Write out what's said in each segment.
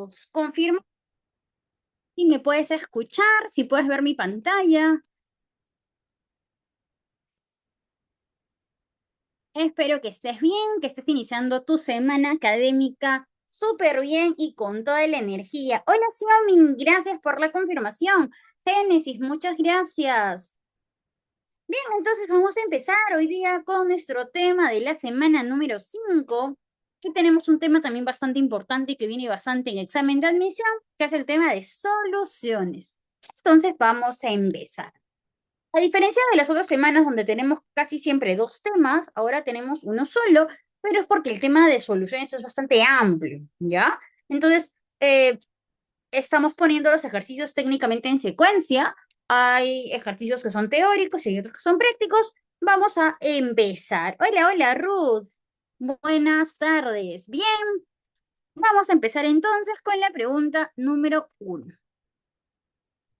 Carlos, confirma si me puedes escuchar, si puedes ver mi pantalla. Espero que estés bien, que estés iniciando tu semana académica súper bien y con toda la energía. Hola, Xiaomi, gracias por la confirmación. Génesis, muchas gracias. Bien, entonces vamos a empezar hoy día con nuestro tema de la semana número 5. Que tenemos un tema también bastante importante y que viene bastante en examen de admisión, que es el tema de soluciones. Entonces vamos a empezar. A diferencia de las otras semanas donde tenemos casi siempre dos temas, ahora tenemos uno solo, pero es porque el tema de soluciones es bastante amplio, ¿ya? Entonces, estamos poniendo los ejercicios técnicamente en secuencia. Hay ejercicios que son teóricos y hay otros que son prácticos. Vamos a empezar. Hola, hola, Ruth. Buenas tardes. Bien, vamos a empezar entonces con la pregunta número 1.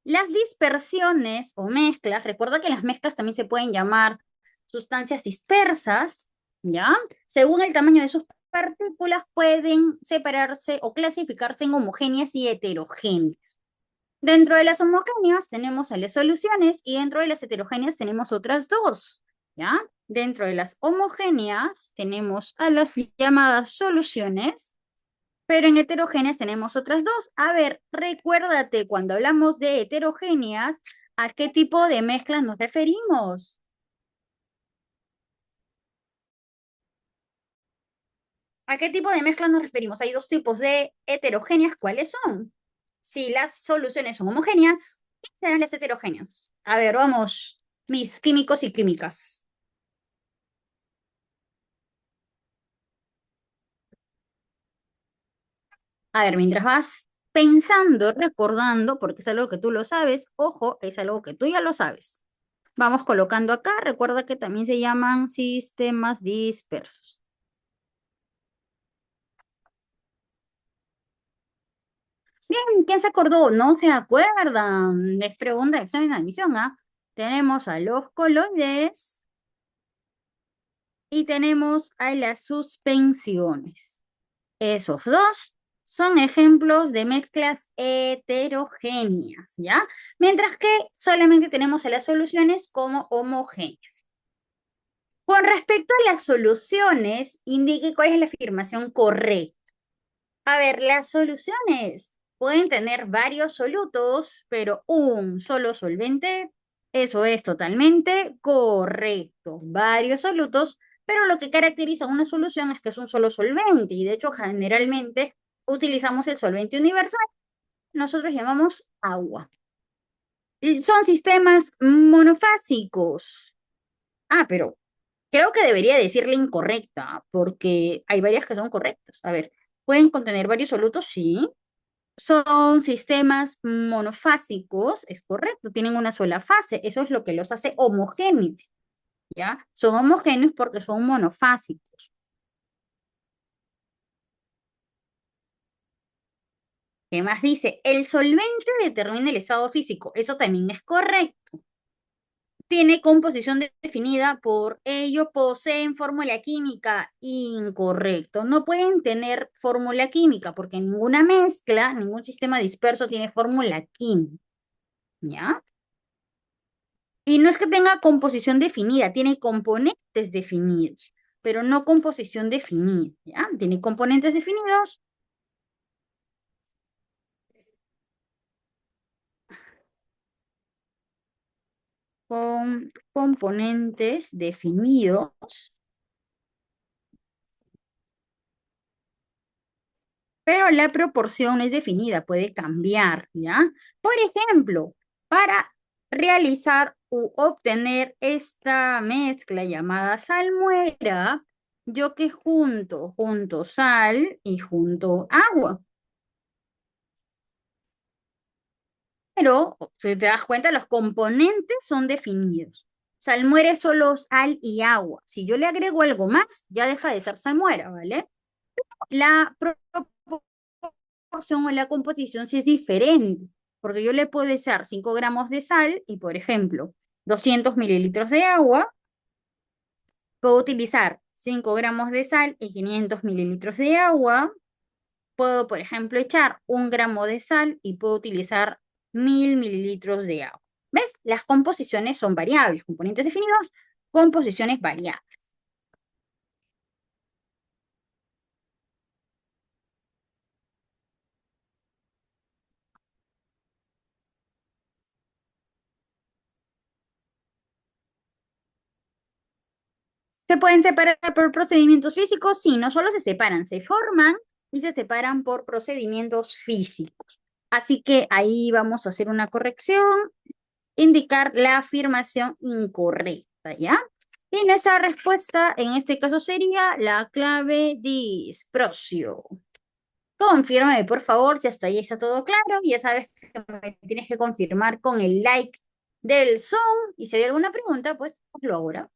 Las dispersiones o mezclas, recuerda que las mezclas también se pueden llamar sustancias dispersas, ¿ya? Según el tamaño de sus partículas, pueden separarse o clasificarse en homogéneas y heterogéneas. Dentro de las homogéneas tenemos a las soluciones y dentro de las heterogéneas tenemos otras dos, ¿ya? Dentro de las homogéneas tenemos a las llamadas soluciones, pero en heterogéneas tenemos otras dos. A ver, recuérdate, cuando hablamos de heterogéneas, ¿a qué tipo de mezclas nos referimos? ¿A qué tipo de mezclas nos referimos? Hay dos tipos de heterogéneas, ¿cuáles son? Si las soluciones son homogéneas, ¿qué serán las heterogéneas? A ver, vamos, mis químicos y químicas. A ver, mientras vas pensando, recordando, porque es algo que tú lo sabes, ojo, es algo que tú ya lo sabes. Vamos colocando acá, recuerda que también se llaman sistemas dispersos. Bien, ¿quién se acordó? ¿No se acuerdan? Les pregunta el examen de admisión, ¿ah? Tenemos a los coloides y tenemos a las suspensiones. Esos dos son ejemplos de mezclas heterogéneas, ¿ya? Mientras que solamente tenemos a las soluciones como homogéneas. Con respecto a las soluciones, indique cuál es la afirmación correcta. A ver, las soluciones pueden tener varios solutos, pero un solo solvente, eso es totalmente correcto. Varios solutos, pero lo que caracteriza una solución es que es un solo solvente, y de hecho generalmente utilizamos el solvente universal, nosotros llamamos agua. Son sistemas monofásicos. Ah, pero creo que debería decirle incorrecta, porque hay varias que son correctas. A ver, ¿pueden contener varios solutos? Sí. Son sistemas monofásicos, es correcto, tienen una sola fase, eso es lo que los hace homogéneos, ¿ya? Son homogéneos porque son monofásicos. ¿Qué más dice? El solvente determina el estado físico, eso también es correcto. Tiene composición definida, por ello poseen fórmula química, incorrecto. No pueden tener fórmula química porque ninguna mezcla, ningún sistema disperso tiene fórmula química, ¿ya? Y no es que tenga composición definida, tiene componentes definidos, pero no composición definida, ¿ya? Tiene componentes definidos con componentes definidos, pero la proporción es definida, puede cambiar, ¿ya? Por ejemplo, para realizar u obtener esta mezcla llamada salmuera, yo que junto sal y junto agua. Pero, si te das cuenta, los componentes son definidos. Salmuera es solo sal y agua. Si yo le agrego algo más, ya deja de ser salmuera, ¿vale? La proporción o la composición sí es diferente, porque yo le puedo echar 5 gramos de sal y, por ejemplo, 200 mililitros de agua. Puedo utilizar 5 gramos de sal y 500 mililitros de agua. puedo, por ejemplo, echar 1 gramo de sal y puedo utilizar 1000 mililitros de agua. ¿Ves? Las composiciones son variables, componentes definidos, composiciones variables. ¿Se pueden separar por procedimientos físicos? Sí, no solo se separan, se forman y se separan por procedimientos físicos. Así que ahí vamos a hacer una corrección, indicar la afirmación incorrecta, ¿ya? Y nuestra respuesta en este caso sería la clave disprosio. Confírmame, por favor, si hasta ahí está todo claro. Ya sabes que me tienes que confirmar con el like del Zoom. Y si hay alguna pregunta, pues hazlo ahora.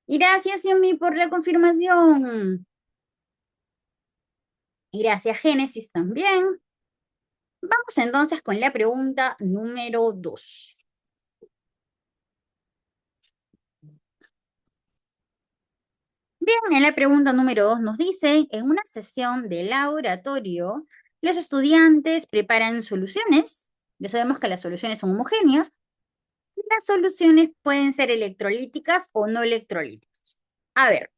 Y gracias, Yomi, por la confirmación. Y gracias, Génesis, también. Vamos entonces con la pregunta número 2. Bien, en la pregunta número 2 nos dice, en una sesión de laboratorio, los estudiantes preparan soluciones. Ya sabemos que las soluciones son homogéneas. Las soluciones pueden ser electrolíticas o no electrolíticas. A ver,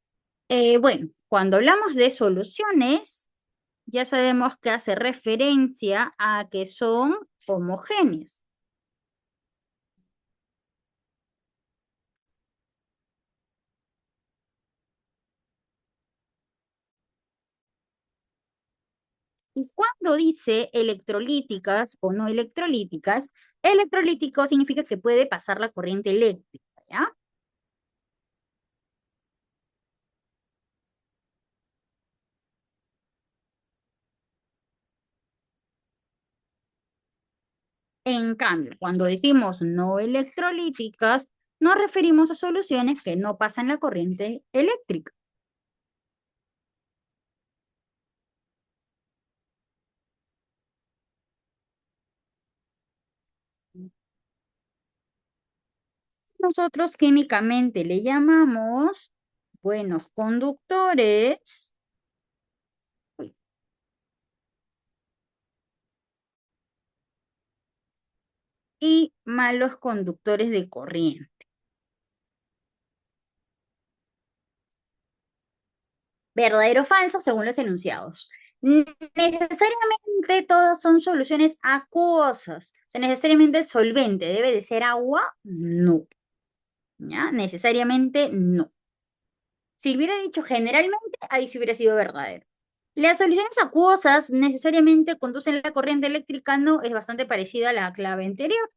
bueno, cuando hablamos de soluciones, ya sabemos que hace referencia a que son homogéneas. Y cuando dice electrolíticas o no electrolíticas, electrolítico significa que puede pasar la corriente eléctrica, ¿ya? En cambio, cuando decimos no electrolíticas, nos referimos a soluciones que no pasan la corriente eléctrica. Nosotros químicamente le llamamos buenos conductores y malos conductores de corriente. Verdadero o falso según los enunciados. Necesariamente todas son soluciones acuosas. O sea, necesariamente el solvente debe de ser agua, no. ¿Ya? Necesariamente no. Si hubiera dicho generalmente, ahí sí hubiera sido verdadero. Las soluciones acuosas necesariamente conducen la corriente eléctrica, no, es bastante parecida a la clave anterior.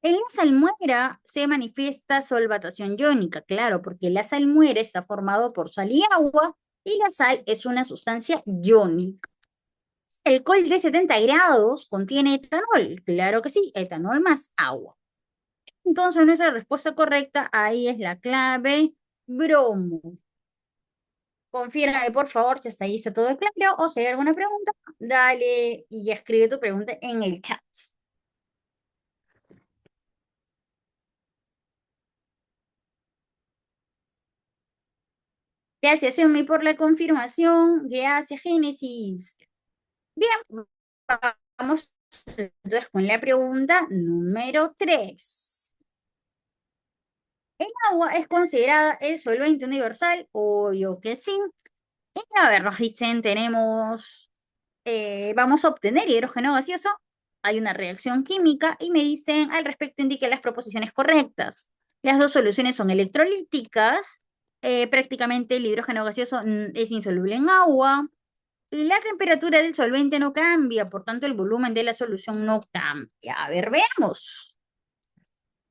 En la salmuera se manifiesta solvatación iónica, claro, porque la salmuera está formado por sal y agua, y la sal es una sustancia iónica. El alcohol de 70 grados contiene etanol, claro que sí, etanol más agua. Entonces nuestra respuesta correcta ahí es la clave bromo. Confírame, por favor, si hasta ahí está todo claro o si hay alguna pregunta, dale y escribe tu pregunta en el chat. Gracias, Xiaomi, por la confirmación. Gracias, Génesis. Bien, vamos entonces con la pregunta número 3. ¿El agua es considerada el solvente universal? Obvio que sí. Y a ver, nos dicen, vamos a obtener hidrógeno gaseoso. Hay una reacción química y me dicen, al respecto indique las proposiciones correctas. Las dos soluciones son electrolíticas. Prácticamente el hidrógeno gaseoso es insoluble en agua. La temperatura del solvente no cambia, por tanto el volumen de la solución no cambia. A ver, veamos.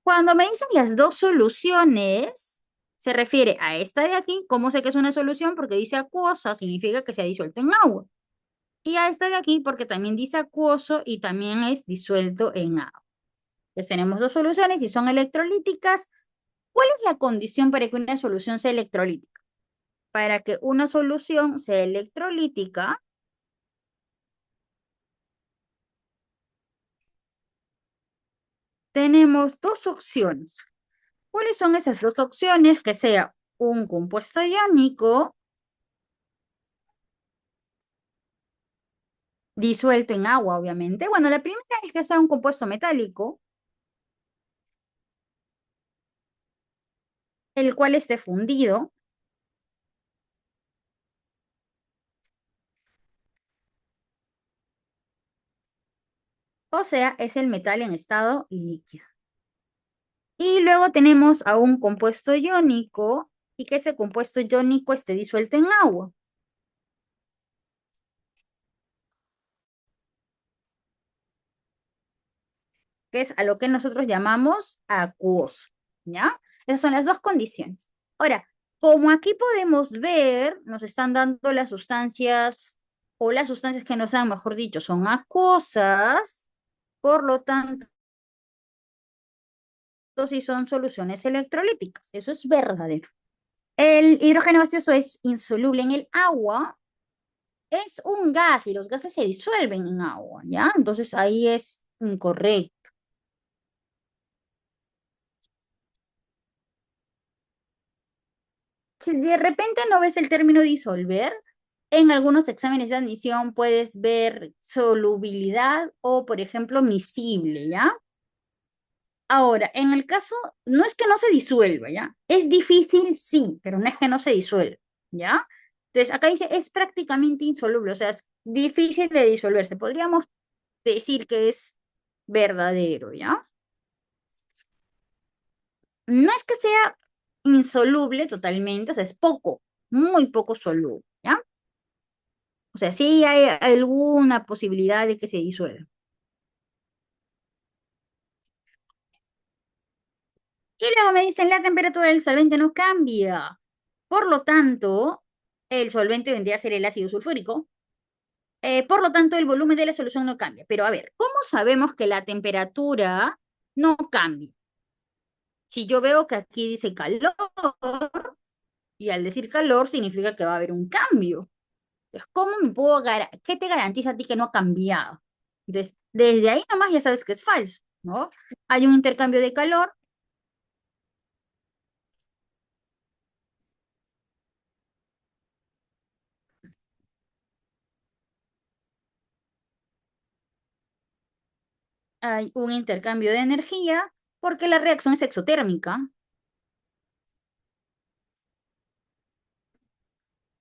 Cuando me dicen las dos soluciones, se refiere a esta de aquí. ¿Cómo sé que es una solución? Porque dice acuosa, significa que se ha disuelto en agua. Y a esta de aquí porque también dice acuoso y también es disuelto en agua. Entonces tenemos dos soluciones y son electrolíticas. ¿Cuál es la condición para que una solución sea electrolítica? Para que una solución sea electrolítica, tenemos dos opciones. ¿Cuáles son esas dos opciones? Que sea un compuesto iónico disuelto en agua, obviamente. Bueno, la primera es que sea un compuesto metálico, el cual esté fundido, o sea, es el metal en estado líquido. Y luego tenemos a un compuesto iónico y que ese compuesto iónico esté disuelto en agua, que es a lo que nosotros llamamos acuoso, ¿ya? Esas son las dos condiciones. Ahora, como aquí podemos ver, nos están dando las sustancias, o las sustancias que nos dan, mejor dicho, son acuosas, por lo tanto, sí son soluciones electrolíticas. Eso es verdadero. El hidrógeno gaseoso es insoluble en el agua, es un gas y los gases se disuelven en agua, ¿ya? Entonces ahí es incorrecto. Si de repente no ves el término disolver, en algunos exámenes de admisión puedes ver solubilidad o, por ejemplo, miscible, ¿ya? Ahora, en el caso, no es que no se disuelva, ¿ya? Es difícil, sí, pero no es que no se disuelva, ¿ya? Entonces, acá dice, es prácticamente insoluble, o sea, es difícil de disolverse. Podríamos decir que es verdadero, ¿ya? No es que sea insoluble totalmente, o sea, es poco, muy poco soluble, ¿ya? O sea, sí hay alguna posibilidad de que se disuelva. Y luego me dicen, la temperatura del solvente no cambia. Por lo tanto, el solvente vendría a ser el ácido sulfúrico. Por lo tanto, el volumen de la solución no cambia. Pero a ver, ¿cómo sabemos que la temperatura no cambia? Si yo veo que aquí dice calor, y al decir calor significa que va a haber un cambio. Entonces, ¿cómo me puedo qué te garantiza a ti que no ha cambiado? Entonces, desde ahí nomás ya sabes que es falso, ¿no? Hay un intercambio de calor, hay un intercambio de energía, porque la reacción es exotérmica.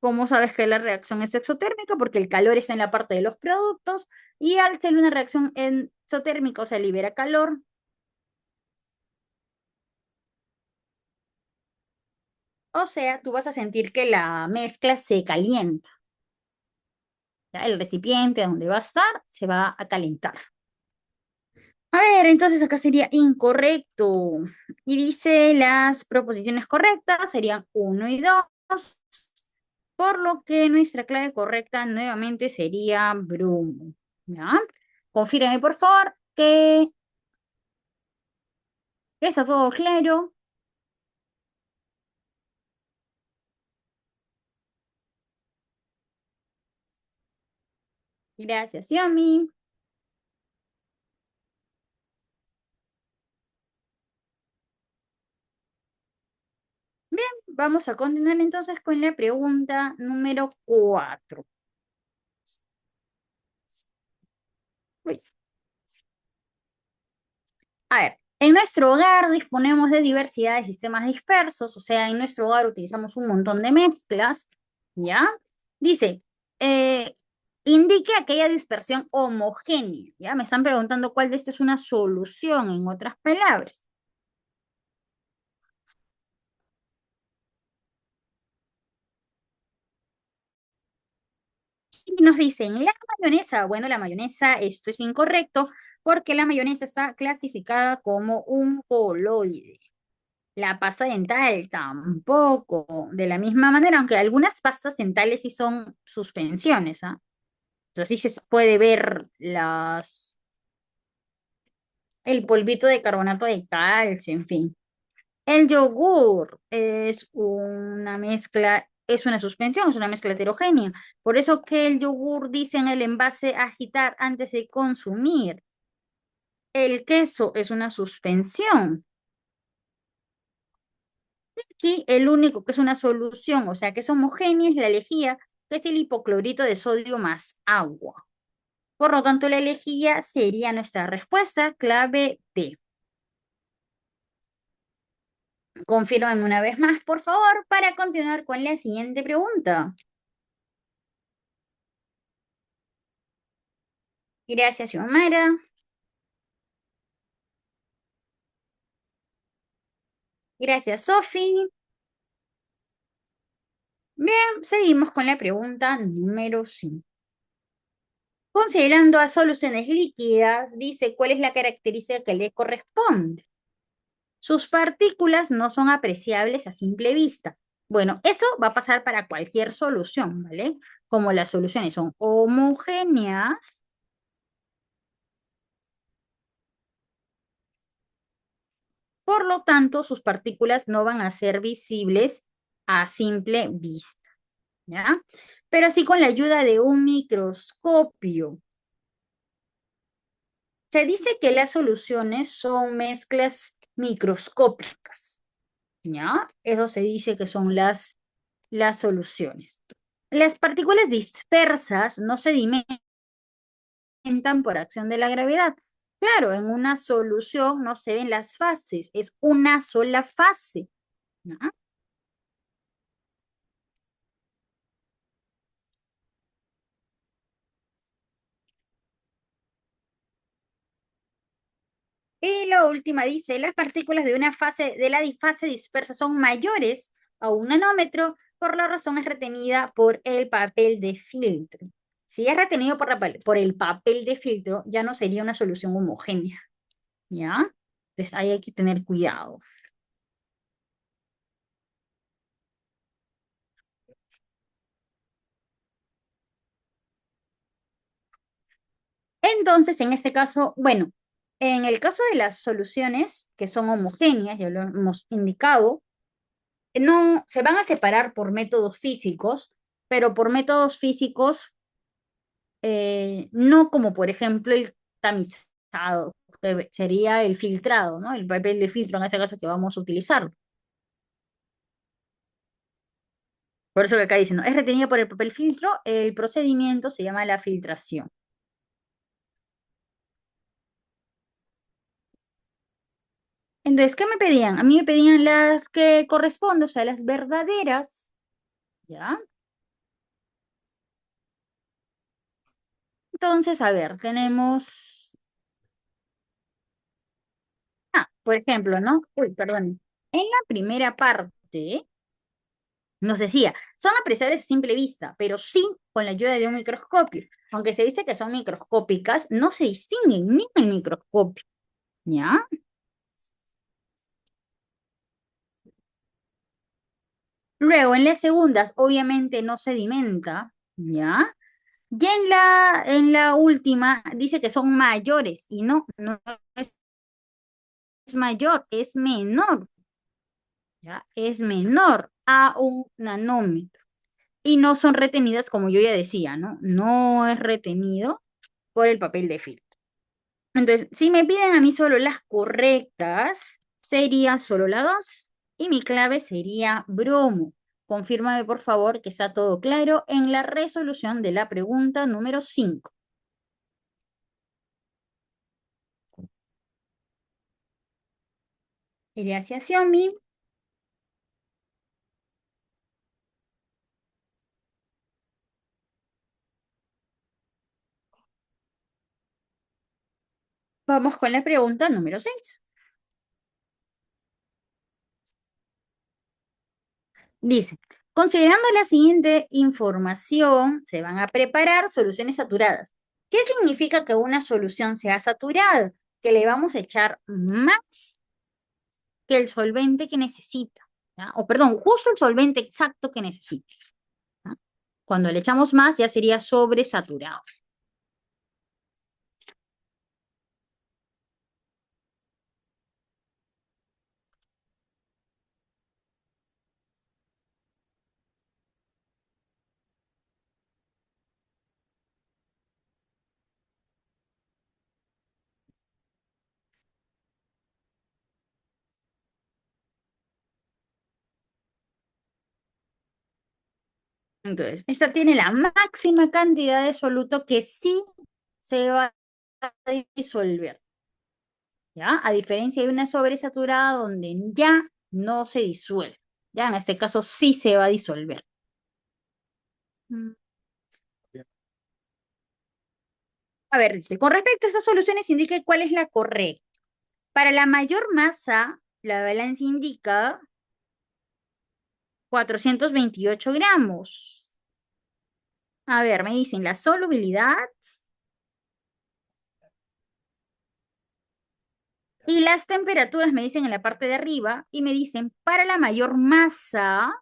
¿Cómo sabes que la reacción es exotérmica? Porque el calor está en la parte de los productos y al ser una reacción exotérmica, o sea, libera calor, o sea, tú vas a sentir que la mezcla se calienta. ¿Ya? El recipiente donde va a estar se va a calentar. A ver, entonces acá sería incorrecto. Y dice las proposiciones correctas serían uno y 2, por lo que nuestra clave correcta nuevamente sería Bruno. ¿Ya? Confírame, por favor, que está todo claro. Gracias, Yomi. Bien, vamos a continuar entonces con la pregunta número 4. A ver, en nuestro hogar disponemos de diversidad de sistemas dispersos, o sea, en nuestro hogar utilizamos un montón de mezclas, ¿ya? Dice, eh, indique aquella dispersión homogénea, ¿ya? Me están preguntando cuál de estas es una solución, en otras palabras. Y nos dicen, la mayonesa, bueno, la mayonesa, esto es incorrecto, porque la mayonesa está clasificada como un coloide. La pasta dental tampoco, de la misma manera, aunque algunas pastas dentales sí son suspensiones, ¿ah? Entonces sí se puede ver el polvito de carbonato de calcio, en fin. El yogur es una mezcla, es una suspensión, es una mezcla heterogénea. Por eso que el yogur dice en el envase agitar antes de consumir. El queso es una suspensión. Aquí el único que es una solución, o sea, que es homogénea, es la lejía, que es el hipoclorito de sodio más agua. Por lo tanto, la lejía sería nuestra respuesta clave D. Confírmame una vez más, por favor, para continuar con la siguiente pregunta. Gracias, Xiomara. Gracias, Sofi. Bien, seguimos con la pregunta número 5. Considerando a soluciones líquidas, dice cuál es la característica que le corresponde. Sus partículas no son apreciables a simple vista. Bueno, eso va a pasar para cualquier solución, ¿vale? Como las soluciones son homogéneas, por lo tanto, sus partículas no van a ser visibles a simple vista, ¿ya? Pero sí con la ayuda de un microscopio. Se dice que las soluciones son mezclas microscópicas, ¿ya? Eso se dice que son las soluciones. Las partículas dispersas no sedimentan por acción de la gravedad. Claro, en una solución no se ven las fases, es una sola fase, ¿no? Y la última dice, las partículas de una fase, de la fase dispersa son mayores a 1 nanómetro, por la razón es retenida por el papel de filtro. Si es retenido por el papel de filtro, ya no sería una solución homogénea, ¿ya? Entonces ahí hay que tener cuidado. Entonces, en este caso, bueno, en el caso de las soluciones que son homogéneas, ya lo hemos indicado, no se van a separar por métodos físicos, pero por métodos físicos no como por ejemplo el tamizado, que sería el filtrado, ¿no? El papel de filtro en este caso que vamos a utilizar. Por eso que acá dice, ¿no? Es retenido por el papel filtro, el procedimiento se llama la filtración. Entonces, ¿qué me pedían? A mí me pedían las que corresponden, o sea, las verdaderas, ¿ya? Entonces, a ver, tenemos, por ejemplo, ¿no? Uy, perdón. En la primera parte nos decía, son apreciables a simple vista, pero sí con la ayuda de un microscopio. Aunque se dice que son microscópicas, no se distinguen ni en el microscopio, ¿ya? Luego, en las segundas, obviamente no sedimenta, ¿ya? Y en la última dice que son mayores y no, no es mayor, es menor, ¿ya? Es menor a 1 nanómetro. Y no son retenidas, como yo ya decía, ¿no? No es retenido por el papel de filtro. Entonces, si me piden a mí solo las correctas, sería solo la 2 y mi clave sería bromo. Confírmame, por favor, que está todo claro en la resolución de la pregunta número 5. Gracias, Xiaomi. Vamos con la pregunta número 6. Dice, considerando la siguiente información, se van a preparar soluciones saturadas. ¿Qué significa que una solución sea saturada? Que le vamos a echar más que el solvente que necesita, ¿ya? O perdón, justo el solvente exacto que necesita, ¿ya? Cuando le echamos más ya sería sobresaturado. Entonces, esta tiene la máxima cantidad de soluto que sí se va a disolver, ¿ya? A diferencia de una sobresaturada donde ya no se disuelve, ¿ya? En este caso sí se va a disolver. Mm. A ver, dice, con respecto a estas soluciones, indique cuál es la correcta. Para la mayor masa, la balanza indica 428 gramos. A ver, me dicen la solubilidad y las temperaturas me dicen en la parte de arriba y me dicen para la mayor masa,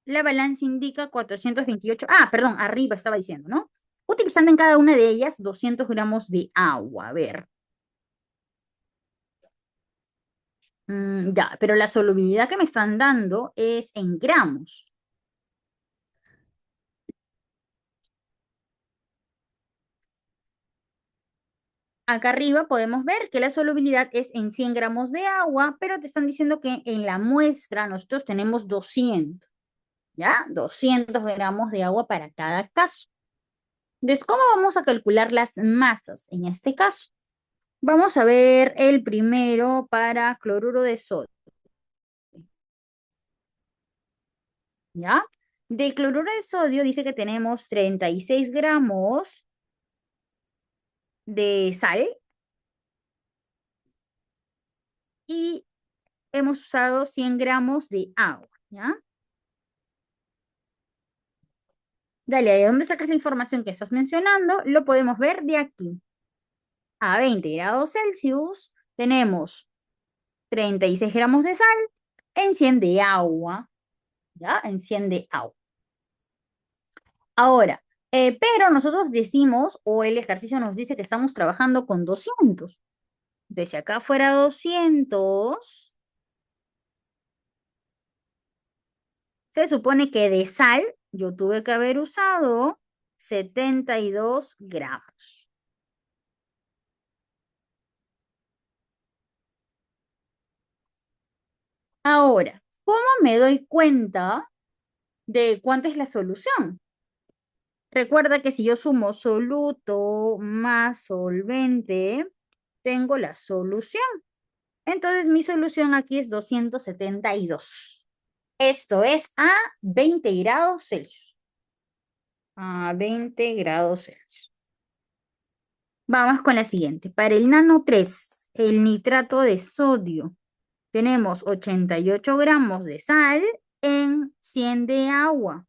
la balanza indica 428. Ah, perdón, arriba estaba diciendo, ¿no? Utilizando en cada una de ellas 200 gramos de agua. A ver. Ya, pero la solubilidad que me están dando es en gramos. Acá arriba podemos ver que la solubilidad es en 100 gramos de agua, pero te están diciendo que en la muestra nosotros tenemos 200, ¿ya? 200 gramos de agua para cada caso. Entonces, ¿cómo vamos a calcular las masas en este caso? Vamos a ver el primero para cloruro de sodio, ¿ya? De cloruro de sodio dice que tenemos 36 gramos de sal y hemos usado 100 gramos de agua, ¿ya? Dale, ¿de dónde sacas la información que estás mencionando? Lo podemos ver de aquí. A 20 grados Celsius tenemos 36 gramos de sal en 100 de agua, ¿ya? En 100 de agua. Ahora, pero nosotros decimos, o el ejercicio nos dice que estamos trabajando con 200. Entonces, si acá fuera 200, se supone que de sal yo tuve que haber usado 72 gramos. Ahora, ¿cómo me doy cuenta de cuánto es la solución? Recuerda que si yo sumo soluto más solvente, tengo la solución. Entonces mi solución aquí es 272. Esto es a 20 grados Celsius. A 20 grados Celsius. Vamos con la siguiente. Para el nano 3, el nitrato de sodio, tenemos 88 gramos de sal en 100 de agua.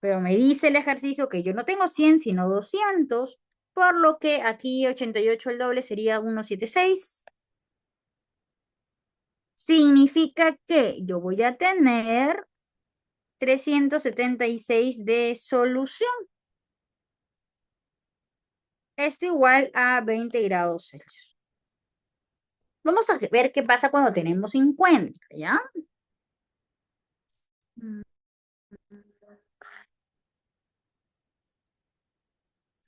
Pero me dice el ejercicio que yo no tengo 100, sino 200, por lo que aquí 88 el doble sería 176. Significa que yo voy a tener 376 de solución. Esto igual a 20 grados Celsius. Vamos a ver qué pasa cuando tenemos 50, ¿ya? Mm,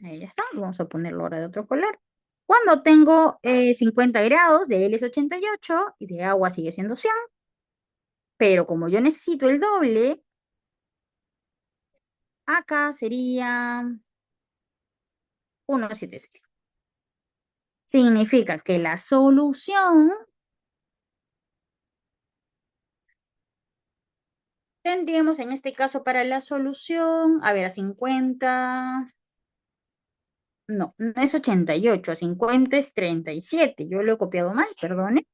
Ahí está. Vamos a ponerlo ahora de otro color. Cuando tengo 50 grados, de él es 88 y de agua sigue siendo 100. Pero como yo necesito el doble, acá sería 176. Significa que la solución tendríamos en este caso para la solución, a ver, a 50, no, no es 88, a 50 es 37. Yo lo he copiado mal, perdone.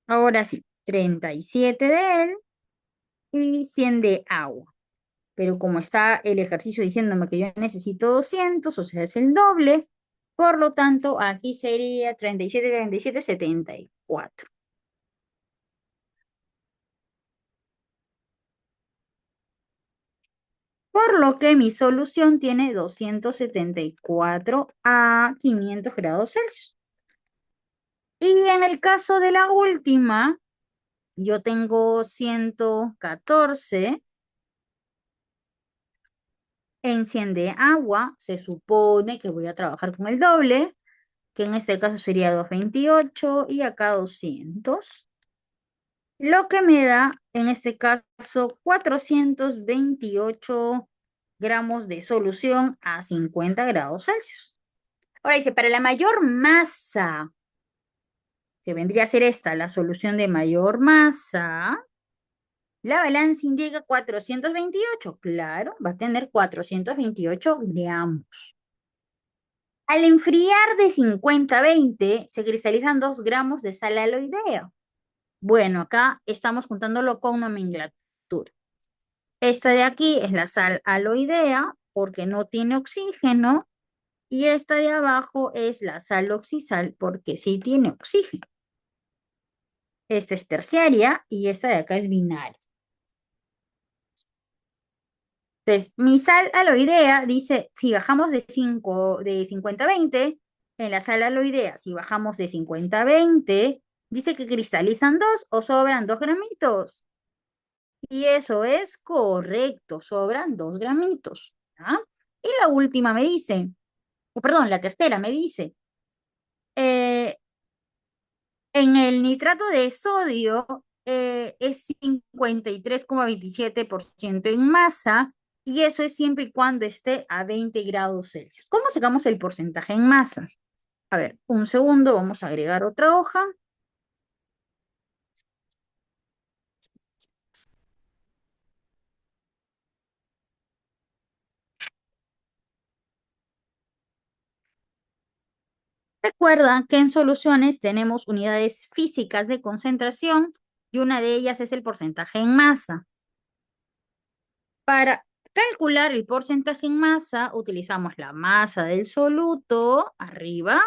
Ahora sí, 37 de él y 100 de agua. Pero como está el ejercicio diciéndome que yo necesito 200, o sea, es el doble, por lo tanto, aquí sería 37, 37, 74. Por lo que mi solución tiene 274 a 500 grados Celsius. Y en el caso de la última, yo tengo 114 en 100 de agua. Se supone que voy a trabajar con el doble, que en este caso sería 228 y acá 200. lo que me da, en este caso, 428 gramos de solución a 50 grados Celsius. Ahora dice, para la mayor masa, que vendría a ser esta, la solución de mayor masa, la balanza indica 428. Claro, va a tener 428 gramos. Al enfriar de 50 a 20, se cristalizan 2 gramos de sal aloidea. Bueno, acá estamos juntándolo con nomenclatura. Esta de aquí es la sal aloidea porque no tiene oxígeno y esta de abajo es la sal oxisal porque sí tiene oxígeno. Esta es terciaria y esta de acá es binaria. Entonces, mi sal aloidea dice, si bajamos de 50 a 20, en la sal aloidea, si bajamos de 50 a 20, dice que cristalizan 2 o sobran 2 gramitos. Y eso es correcto, sobran 2 gramitos. ¿Ah? Y la última me dice, perdón, la tercera me dice, eh, en el nitrato de sodio es 53,27% en masa y eso es siempre y cuando esté a 20 grados Celsius. ¿Cómo sacamos el porcentaje en masa? A ver, un segundo, vamos a agregar otra hoja. Recuerda que en soluciones tenemos unidades físicas de concentración y una de ellas es el porcentaje en masa. Para calcular el porcentaje en masa, utilizamos la masa del soluto arriba,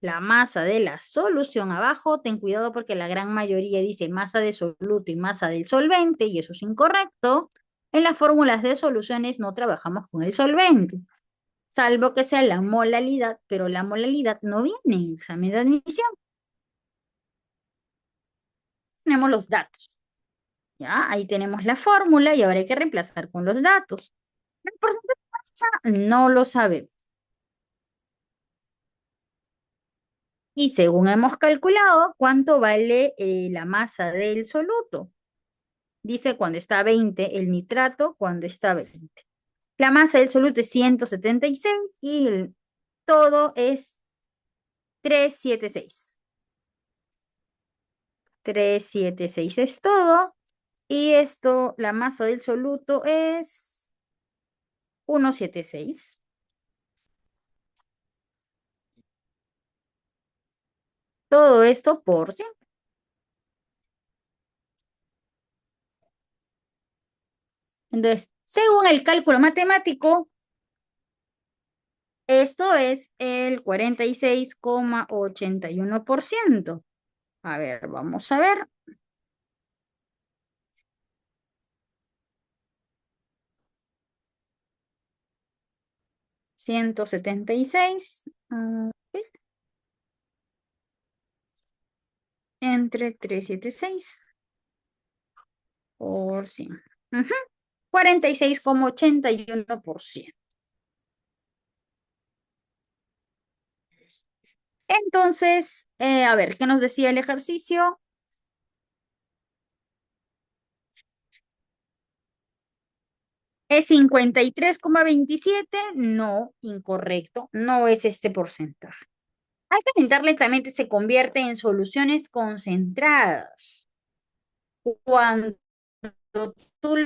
la masa de la solución abajo. Ten cuidado porque la gran mayoría dice masa de soluto y masa del solvente y eso es incorrecto. En las fórmulas de soluciones no trabajamos con el solvente, salvo que sea la molalidad, pero la molalidad no viene en el examen de admisión. Tenemos los datos, ¿ya? Ahí tenemos la fórmula y ahora hay que reemplazar con los datos. El porcentaje de masa no lo sabemos. Y según hemos calculado, ¿cuánto vale la masa del soluto? Dice cuando está a 20 el nitrato, cuando está a 20. La masa del soluto es 176 y todo es 376. 376 es todo. Y esto, la masa del soluto es 176. Todo esto por 100. Entonces, según el cálculo matemático, esto es el 46,81%. A ver, vamos a ver. 176 entre 376 por 100. 46,81%. Entonces, a ver, ¿qué nos decía el ejercicio? ¿Es 53,27? No, incorrecto. No es este porcentaje. Al calentar lentamente se convierte en soluciones concentradas. Cuando tú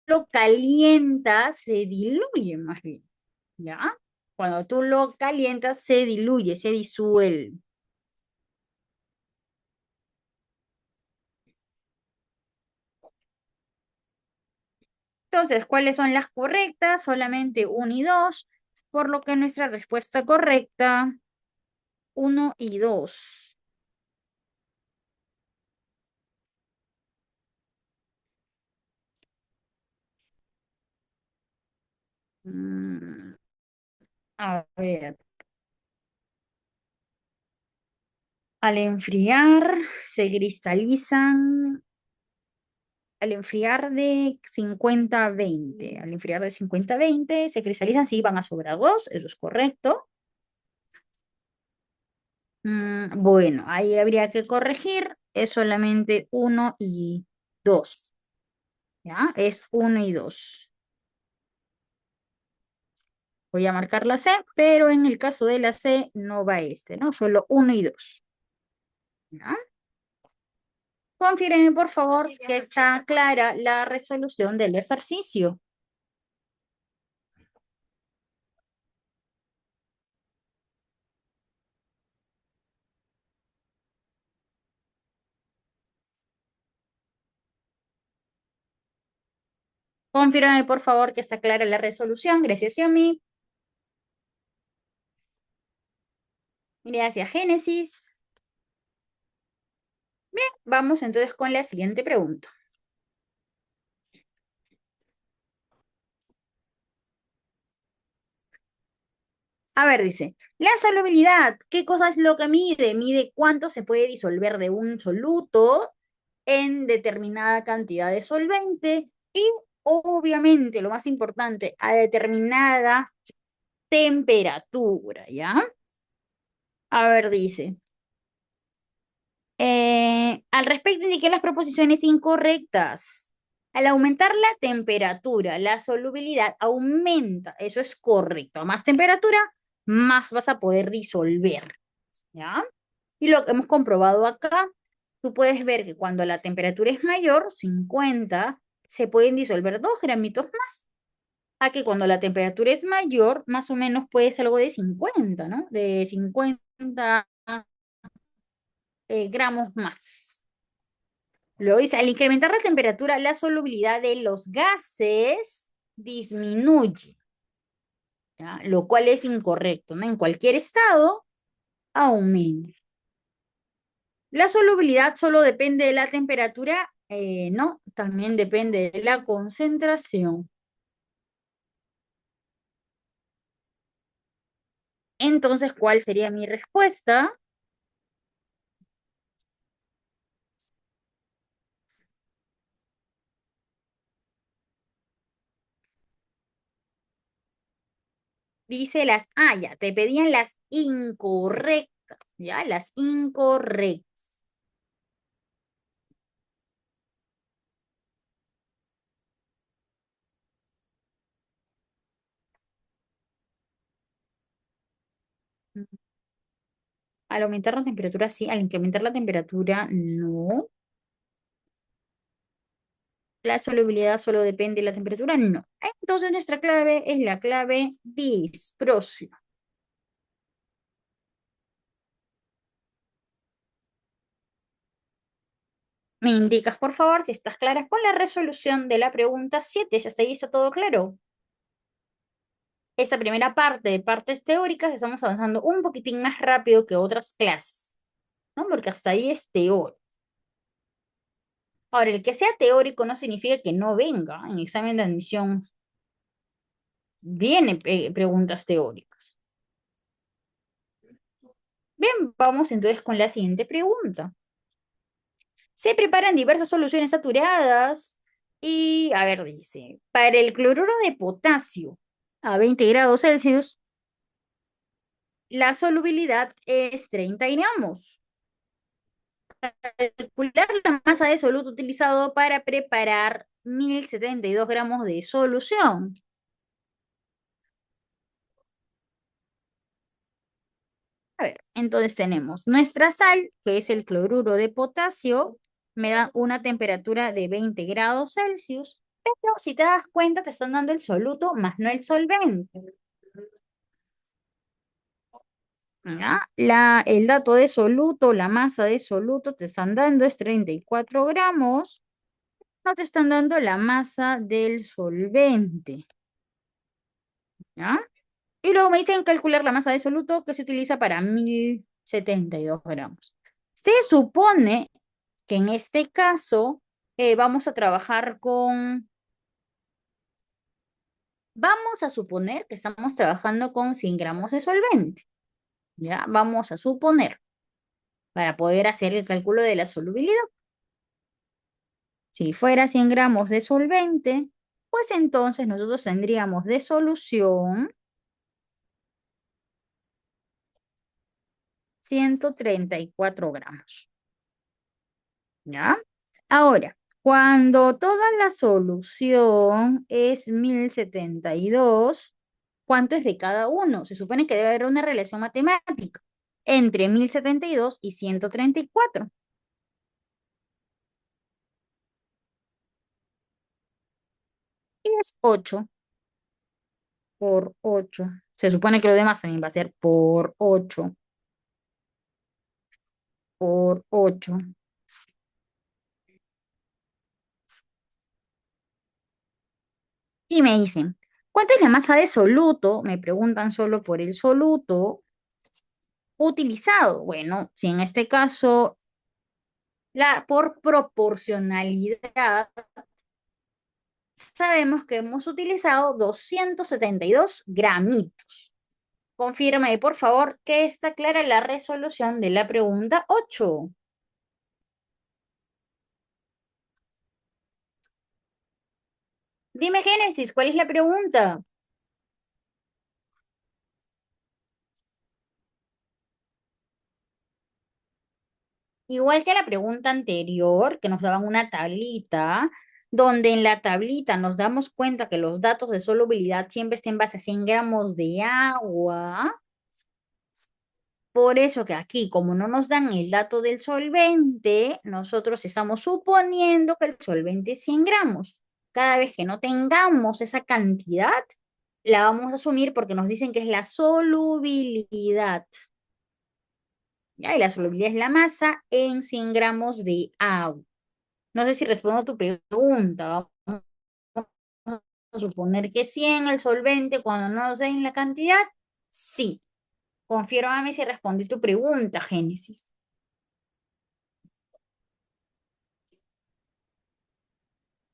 lo calientas, se diluye más bien, ¿ya? Cuando tú lo calientas, se diluye, se disuelve. Entonces, ¿cuáles son las correctas? Solamente 1 y 2, por lo que nuestra respuesta correcta, 1 y 2. Mm, a ver, al enfriar se cristalizan, al enfriar de 50 a 20, al enfriar de 50 a 20 se cristalizan, sí, van a sobrar 2, eso es correcto. Bueno, ahí habría que corregir. es solamente uno y 2. ¿Ya? Es uno y 2. Voy a marcar la C, pero en el caso de la C no va este, ¿no? Solo uno y 2. ¿Ya? Confíreme, por favor, que está clara la resolución del ejercicio. Confírame, por favor, que está clara la resolución. Gracias, Xiaomi. Gracias, Génesis. Bien, vamos entonces con la siguiente pregunta. A ver, dice, la solubilidad, ¿qué cosa es lo que mide? Mide cuánto se puede disolver de un soluto en determinada cantidad de solvente y obviamente, lo más importante, a determinada temperatura, ¿ya? A ver, dice, al respecto indiqué las proposiciones incorrectas. Al aumentar la temperatura, la solubilidad aumenta. Eso es correcto. A más temperatura, más vas a poder disolver. ¿Ya? Y lo que hemos comprobado acá, tú puedes ver que cuando la temperatura es mayor, 50, se pueden disolver 2 gramitos más. A que cuando la temperatura es mayor, más o menos puede ser algo de 50, ¿no? De 50 gramos más. Luego dice, al incrementar la temperatura, la solubilidad de los gases disminuye, ¿ya? Lo cual es incorrecto, ¿no? En cualquier estado, aumenta. La solubilidad solo depende de la temperatura, no, también depende de la concentración. Entonces, ¿cuál sería mi respuesta? Dice ya, te pedían las incorrectas, ¿ya? Las incorrectas. Al aumentar la temperatura, sí, al incrementar la temperatura, no. La solubilidad solo depende de la temperatura, no. Entonces, nuestra clave es la clave disprosio. Me indicas, por favor, si estás clara con la resolución de la pregunta 7. ¿Ya hasta ahí está todo claro? Esta primera parte de partes teóricas estamos avanzando un poquitín más rápido que otras clases, ¿no? Porque hasta ahí es teórico. Ahora, el que sea teórico no significa que no venga en examen de admisión. Viene preguntas teóricas. Bien, vamos entonces con la siguiente pregunta. Se preparan diversas soluciones saturadas y, a ver, dice, para el cloruro de potasio a 20 grados Celsius, la solubilidad es 30 gramos. Calcular la masa de soluto utilizado para preparar 1072 gramos de solución. A ver, entonces tenemos nuestra sal, que es el cloruro de potasio, me da una temperatura de 20 grados Celsius, pero si te das cuenta te están dando el soluto más no el solvente. ¿Ya? El dato de soluto, la masa de soluto te están dando es 34 gramos, no te están dando la masa del solvente. ¿Ya? Y luego me dicen calcular la masa de soluto que se utiliza para 1072 gramos. Se supone que en este caso vamos a trabajar vamos a suponer que estamos trabajando con 100 gramos de solvente. ¿Ya? Vamos a suponer para poder hacer el cálculo de la solubilidad. Si fuera 100 gramos de solvente, pues entonces nosotros tendríamos de solución 134 gramos. ¿ya? Ahora, cuando toda la solución es 1072, ¿cuánto es de cada uno? Se supone que debe haber una relación matemática entre 1072 y 134. Y es 8 por 8. Se supone que lo demás también va a ser por 8 por 8. Y me dicen, ¿cuánto es la masa de soluto? Me preguntan solo por el soluto utilizado. Bueno, si en este caso, por proporcionalidad, sabemos que hemos utilizado 272 gramitos. Confírame, por favor, que está clara la resolución de la pregunta 8. Dime, Génesis, ¿cuál es la pregunta? Igual que la pregunta anterior, que nos daban una tablita, donde en la tablita nos damos cuenta que los datos de solubilidad siempre estén en base a 100 gramos de agua. Por eso que aquí, como no nos dan el dato del solvente, nosotros estamos suponiendo que el solvente es 100 gramos. Cada vez que no tengamos esa cantidad, la vamos a asumir porque nos dicen que es la solubilidad. ¿Ya? Y la solubilidad es la masa en 100 gramos de agua. No sé si respondo a tu pregunta. Vamos a suponer que 100 el solvente cuando no nos den la cantidad. Sí. Confírmame si respondí tu pregunta, Génesis.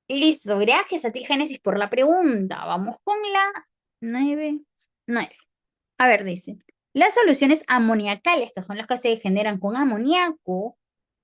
Listo, gracias a ti, Génesis, por la pregunta. Vamos con la 9. A ver, dice, las soluciones amoniacales, estas son las que se generan con amoníaco,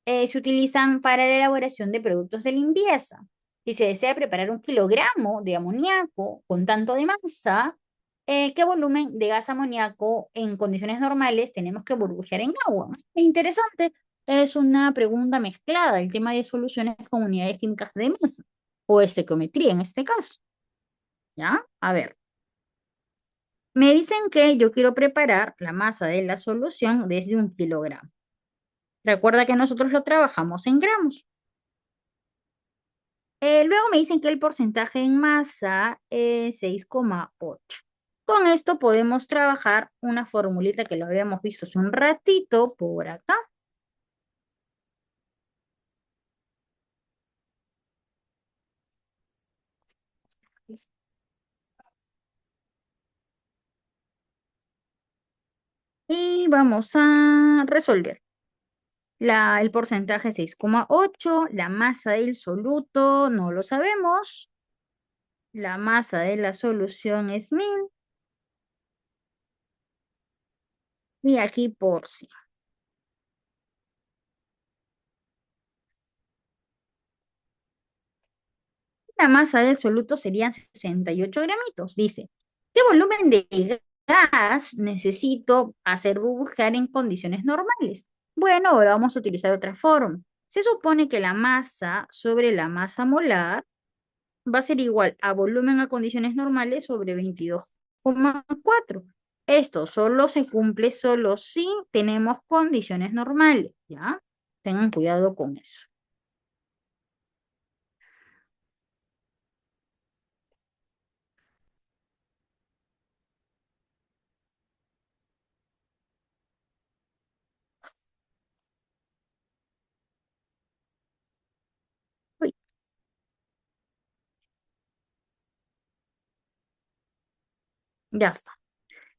se utilizan para la elaboración de productos de limpieza. Si se desea preparar 1 kilogramo de amoníaco con tanto de masa, ¿qué volumen de gas amoníaco en condiciones normales tenemos que burbujear en agua? Interesante. Es una pregunta mezclada, el tema de soluciones con unidades químicas de masa o estequiometría en este caso. ¿Ya? A ver. Me dicen que yo quiero preparar la masa de la solución desde 1 kilogramo. Recuerda que nosotros lo trabajamos en gramos. Luego me dicen que el porcentaje en masa es 6,8. Con esto podemos trabajar una formulita que lo habíamos visto hace un ratito por acá. Y vamos a resolver. El porcentaje es 6,8. La masa del soluto no lo sabemos. La masa de la solución es 1000. Y aquí por sí. La masa del soluto serían 68 gramitos. Dice, ¿qué volumen de gas necesito hacer burbujear en condiciones normales? Bueno, ahora vamos a utilizar otra forma. Se supone que la masa sobre la masa molar va a ser igual a volumen a condiciones normales sobre 22,4. Esto solo se cumple solo si tenemos condiciones normales, ¿ya? Tengan cuidado con eso. Uy, ya está.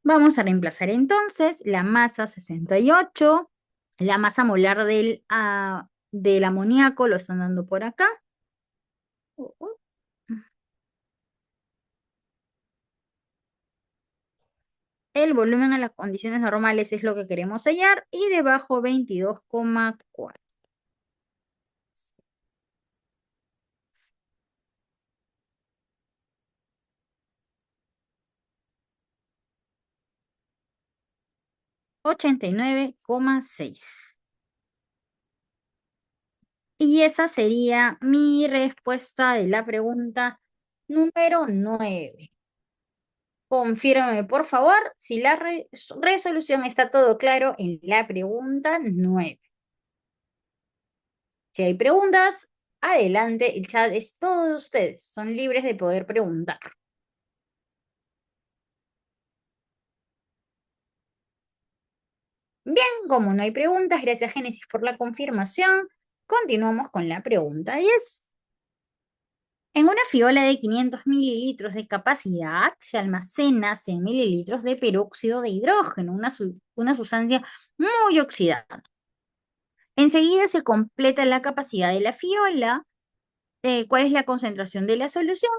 Vamos a reemplazar entonces la masa 68, la masa molar del amoníaco, lo están dando por acá. Uh, uh. El volumen a las condiciones normales es lo que queremos hallar y debajo 22,4. 89,6. Y esa sería mi respuesta de la pregunta número 9. Confírmame, por favor, si la resolución está todo claro en la pregunta 9. Si hay preguntas, adelante, el chat es todo de ustedes. Son libres de poder preguntar. Bien, como no hay preguntas, gracias Génesis por la confirmación. Continuamos con la pregunta 10. En una fiola de 500 mililitros de capacidad se almacena 100 mililitros de peróxido de hidrógeno, una sustancia muy oxidada. Enseguida se completa la capacidad de la fiola. ¿Cuál es la concentración de la solución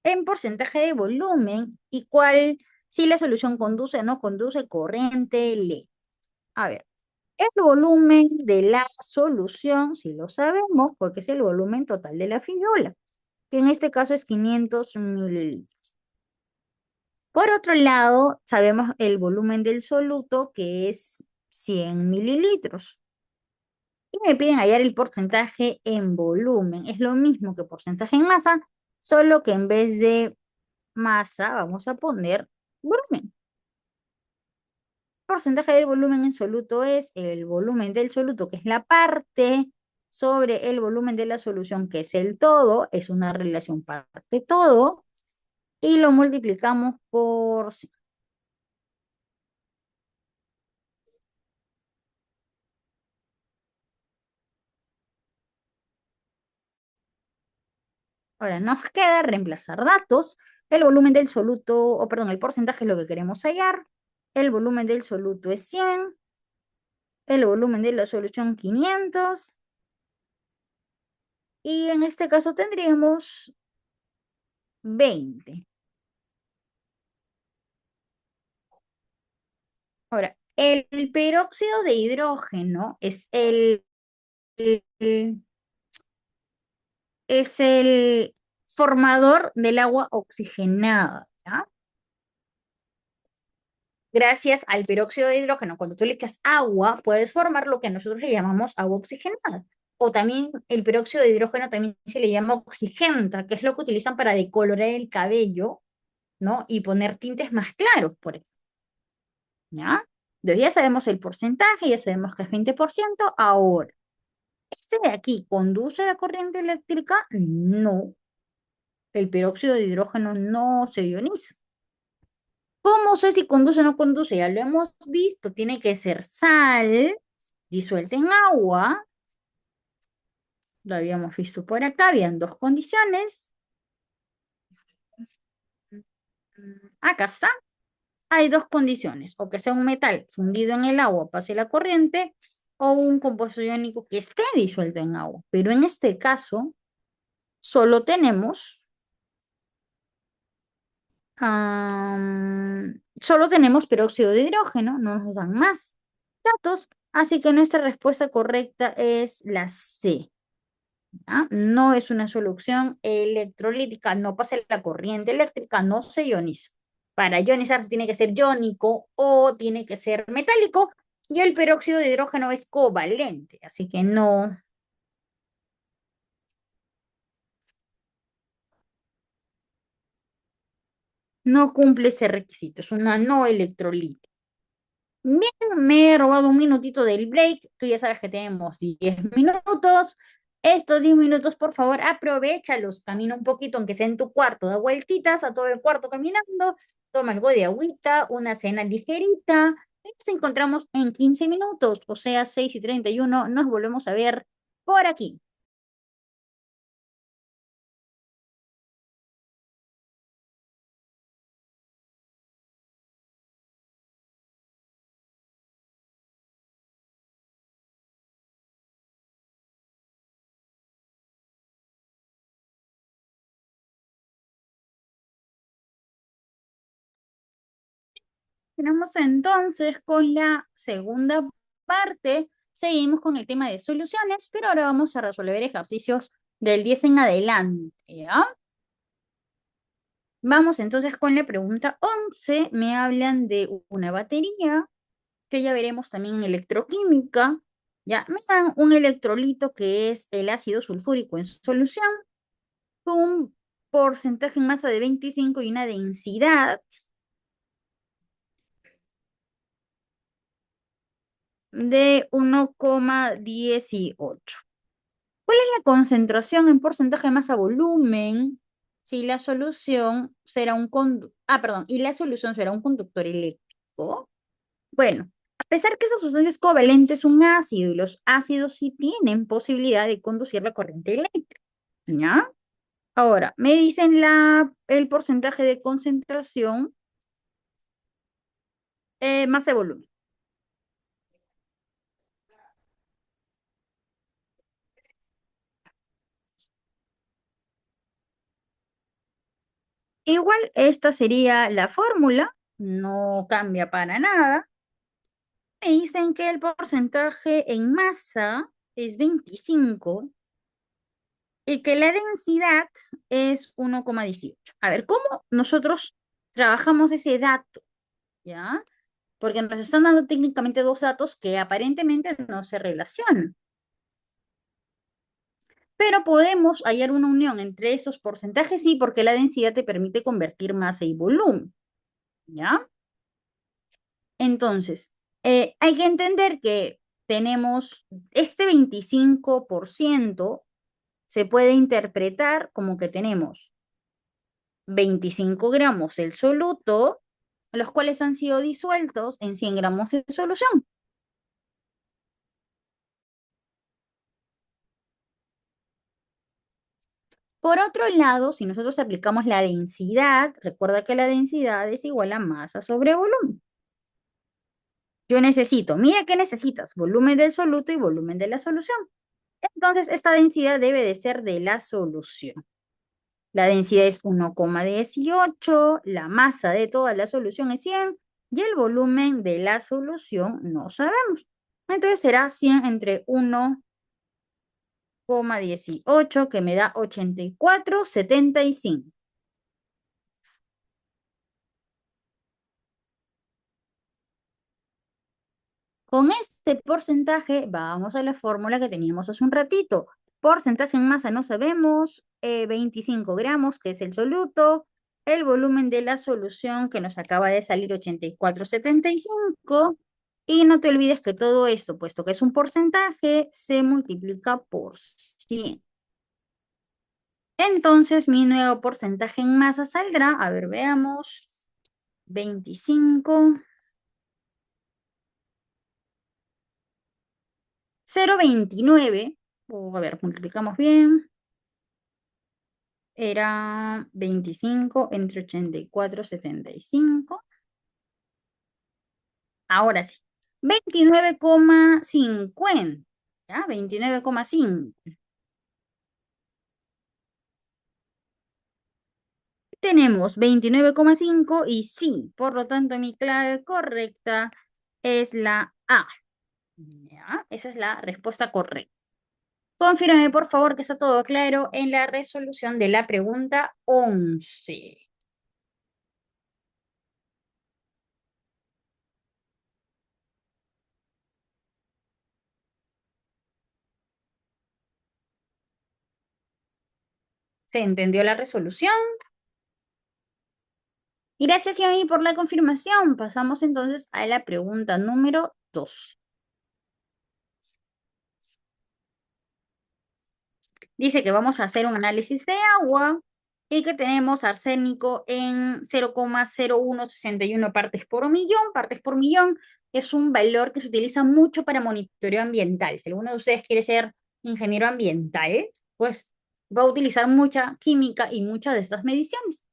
en porcentaje de volumen y cuál, si la solución conduce o no conduce corriente eléctrica? A ver, el volumen de la solución, si lo sabemos, porque es el volumen total de la fibrola, que en este caso es 500 mililitros. Por otro lado, sabemos el volumen del soluto, que es 100 mililitros. Y me piden hallar el porcentaje en volumen. Es lo mismo que porcentaje en masa, solo que en vez de masa vamos a poner volumen. Porcentaje del volumen en soluto es el volumen del soluto, que es la parte, sobre el volumen de la solución, que es el todo, es una relación parte-todo, y lo multiplicamos por 100. Ahora nos queda reemplazar datos, el volumen del soluto, o perdón, el porcentaje es lo que queremos hallar, el volumen del soluto es 100, el volumen de la solución 500, y en este caso tendríamos 20. Ahora, el peróxido de hidrógeno el- es el formador del agua oxigenada, ¿ya? Gracias al peróxido de hidrógeno, cuando tú le echas agua, puedes formar lo que nosotros le llamamos agua oxigenada. O también el peróxido de hidrógeno también se le llama oxigenta, que es lo que utilizan para decolorar el cabello, ¿no? Y poner tintes más claros, por ejemplo, ¿ya? Entonces ya sabemos el porcentaje, ya sabemos que es 20%. Ahora, ¿este de aquí conduce la corriente eléctrica? No. El peróxido de hidrógeno no se ioniza. ¿Cómo sé si conduce o no conduce? Ya lo hemos visto. Tiene que ser sal disuelta en agua. Lo habíamos visto por acá. Habían dos condiciones. Acá está. Hay dos condiciones. O que sea un metal fundido en el agua, pase la corriente, o un compuesto iónico que esté disuelto en agua. Pero en este caso, solo tenemos solo tenemos peróxido de hidrógeno, no nos dan más datos, así que nuestra respuesta correcta es la C. ¿Ya? No es una solución electrolítica, no pasa la corriente eléctrica, no se ioniza. Para ionizarse tiene que ser iónico o tiene que ser metálico, y el peróxido de hidrógeno es covalente, así que no cumple ese requisito, es una no electrolítica. Bien, me he robado un minutito del break. Tú ya sabes que tenemos 10 minutos. Estos 10 minutos, por favor, aprovéchalos. Camina un poquito, aunque sea en tu cuarto, da vueltitas a todo el cuarto caminando. Toma algo de agüita, una cena ligerita. Y nos encontramos en 15 minutos, o sea, 6:31. Nos volvemos a ver por aquí. Tenemos entonces con la segunda parte. Seguimos con el tema de soluciones, pero ahora vamos a resolver ejercicios del 10 en adelante, ¿ya? Vamos entonces con la pregunta 11. Me hablan de una batería, que ya veremos también en electroquímica. Ya, me dan un electrolito que es el ácido sulfúrico en solución, con un porcentaje en masa de 25 y una densidad de 1,18. ¿Cuál es la concentración en porcentaje de masa volumen si la solución será un perdón, y la solución será un conductor eléctrico? Bueno, a pesar que esa sustancia es covalente, es un ácido y los ácidos sí tienen posibilidad de conducir la corriente eléctrica, ¿ya? Ahora, me dicen el porcentaje de concentración masa de volumen. Igual, esta sería la fórmula, no cambia para nada. Me dicen que el porcentaje en masa es 25 y que la densidad es 1,18. A ver, ¿cómo nosotros trabajamos ese dato? ¿Ya? Porque nos están dando técnicamente dos datos que aparentemente no se relacionan. Pero podemos hallar una unión entre esos porcentajes, sí, porque la densidad te permite convertir masa y volumen. ¿Ya? Entonces, hay que entender que tenemos este 25% se puede interpretar como que tenemos 25 gramos del soluto, los cuales han sido disueltos en 100 gramos de solución. Por otro lado, si nosotros aplicamos la densidad, recuerda que la densidad es igual a masa sobre volumen. Yo necesito, mira qué necesitas, volumen del soluto y volumen de la solución. Entonces, esta densidad debe de ser de la solución. La densidad es 1,18, la masa de toda la solución es 100 y el volumen de la solución no sabemos. Entonces será 100 entre 1,18 que me da 84,75. Con este porcentaje vamos a la fórmula que teníamos hace un ratito. Porcentaje en masa no sabemos, 25 gramos, que es el soluto, el volumen de la solución que nos acaba de salir 84,75. Y no te olvides que todo esto, puesto que es un porcentaje, se multiplica por 100. Entonces mi nuevo porcentaje en masa saldrá, a ver, veamos, 25. 0,29, a ver, multiplicamos bien, era 25 entre 84,75. Ahora sí, 29,50, ¿ya? 29,5. Tenemos 29,5 y sí, por lo tanto mi clave correcta es la A, ¿ya? Esa es la respuesta correcta. Confírame, por favor, que está todo claro en la resolución de la pregunta 11. ¿Se entendió la resolución? Y gracias, Yami, por la confirmación. Pasamos entonces a la pregunta número 2. Dice que vamos a hacer un análisis de agua y que tenemos arsénico en 0,0161 partes por millón. Partes por millón es un valor que se utiliza mucho para monitoreo ambiental. Si alguno de ustedes quiere ser ingeniero ambiental, pues va a utilizar mucha química y muchas de estas mediciones.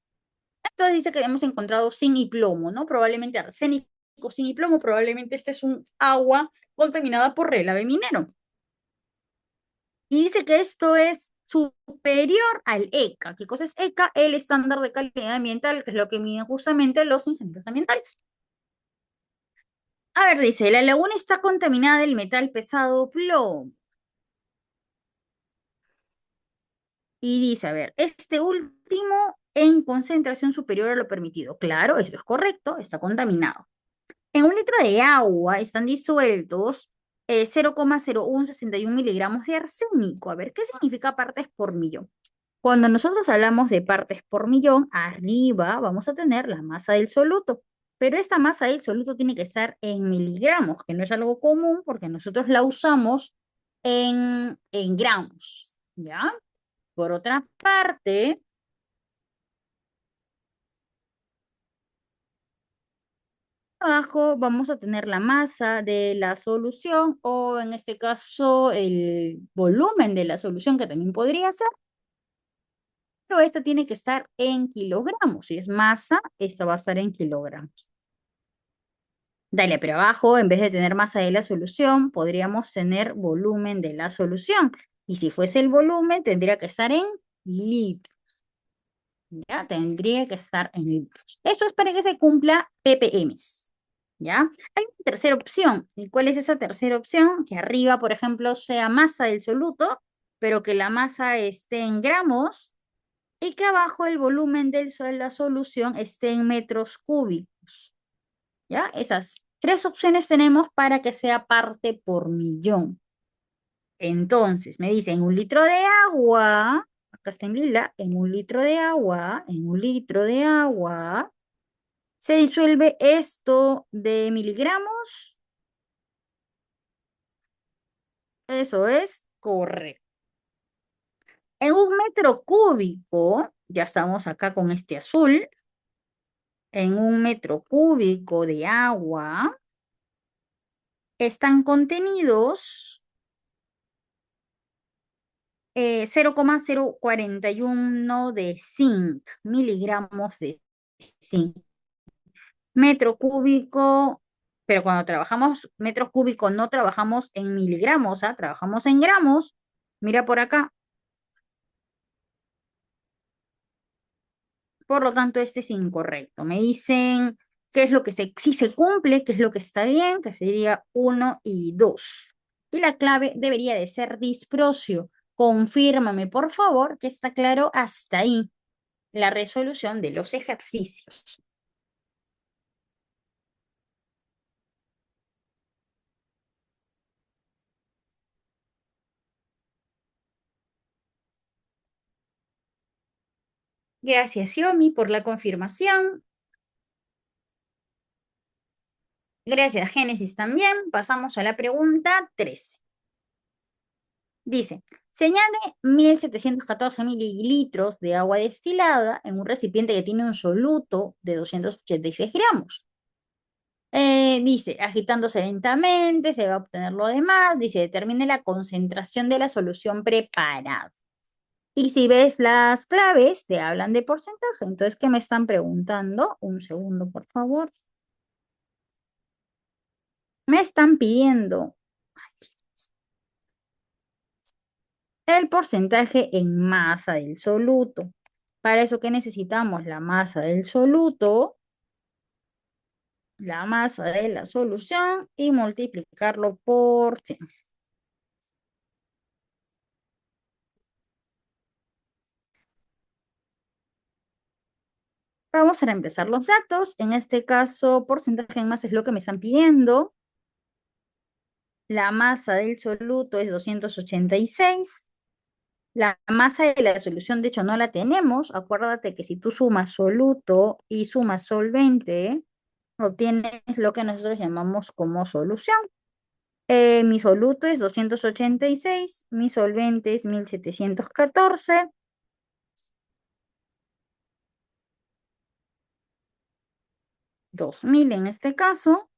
Entonces dice que hemos encontrado zinc y plomo, ¿no? Probablemente arsénico, zinc y plomo, probablemente este es un agua contaminada por relave minero. Y dice que esto es superior al ECA. ¿Qué cosa es ECA? El estándar de calidad ambiental, que es lo que miden justamente los incendios ambientales. A ver, dice, la laguna está contaminada del metal pesado plomo. Y dice, a ver, este último en concentración superior a lo permitido. Claro, esto es correcto, está contaminado. En un litro de agua están disueltos 0,0161 miligramos de arsénico. A ver, ¿qué significa partes por millón? Cuando nosotros hablamos de partes por millón, arriba vamos a tener la masa del soluto, pero esta masa del soluto tiene que estar en miligramos, que no es algo común porque nosotros la usamos en gramos, ¿ya? Por otra parte, abajo vamos a tener la masa de la solución o en este caso el volumen de la solución que también podría ser, pero esta tiene que estar en kilogramos. Si es masa, esta va a estar en kilogramos. Dale, pero abajo, en vez de tener masa de la solución, podríamos tener volumen de la solución. Y si fuese el volumen, tendría que estar en litros. ¿Ya? Tendría que estar en litros. Esto es para que se cumpla ppm. ¿Ya? Hay una tercera opción. ¿Y cuál es esa tercera opción? Que arriba, por ejemplo, sea masa del soluto, pero que la masa esté en gramos y que abajo el volumen de la solución esté en metros cúbicos. ¿Ya? Esas tres opciones tenemos para que sea parte por millón. Entonces, me dice, en un litro de agua, acá está en lila, en un litro de agua, se disuelve esto de miligramos. Eso es correcto. En un metro cúbico, ya estamos acá con este azul, en un metro cúbico de agua están contenidos 0,041 de zinc, miligramos de zinc. Metro cúbico, pero cuando trabajamos metros cúbicos no trabajamos en miligramos, ¿ah? Trabajamos en gramos. Mira por acá. Por lo tanto, este es incorrecto. Me dicen qué es lo que si se cumple, qué es lo que está bien, que sería 1 y 2. Y la clave debería de ser disprocio. Confírmame, por favor, que está claro hasta ahí la resolución de los ejercicios. Gracias, Xiaomi, por la confirmación. Gracias, Génesis, también. Pasamos a la pregunta 13. Dice, se añade 1.714 mililitros de agua destilada en un recipiente que tiene un soluto de 286 gramos. Dice, agitándose lentamente, se va a obtener lo demás. Dice, determine la concentración de la solución preparada. Y si ves las claves, te hablan de porcentaje. Entonces, ¿qué me están preguntando? Un segundo, por favor. Me están pidiendo el porcentaje en masa del soluto. Para eso, ¿qué necesitamos? La masa del soluto, la masa de la solución y multiplicarlo por 100. Vamos a reemplazar los datos. En este caso, porcentaje en masa es lo que me están pidiendo. La masa del soluto es 286. La masa de la solución, de hecho, no la tenemos. Acuérdate que si tú sumas soluto y sumas solvente, obtienes lo que nosotros llamamos como solución. Mi soluto es 286, mi solvente es 1714. 2000 en este caso,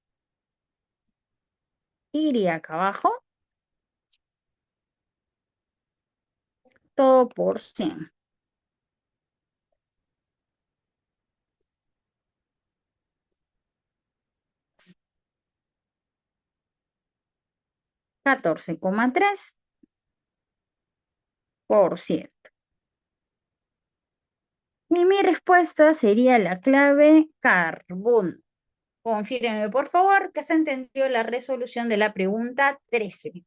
iría acá abajo, todo por 100. 14,3%. Y mi respuesta sería la clave carbón. Confírmeme, por favor, que se entendió la resolución de la pregunta 13.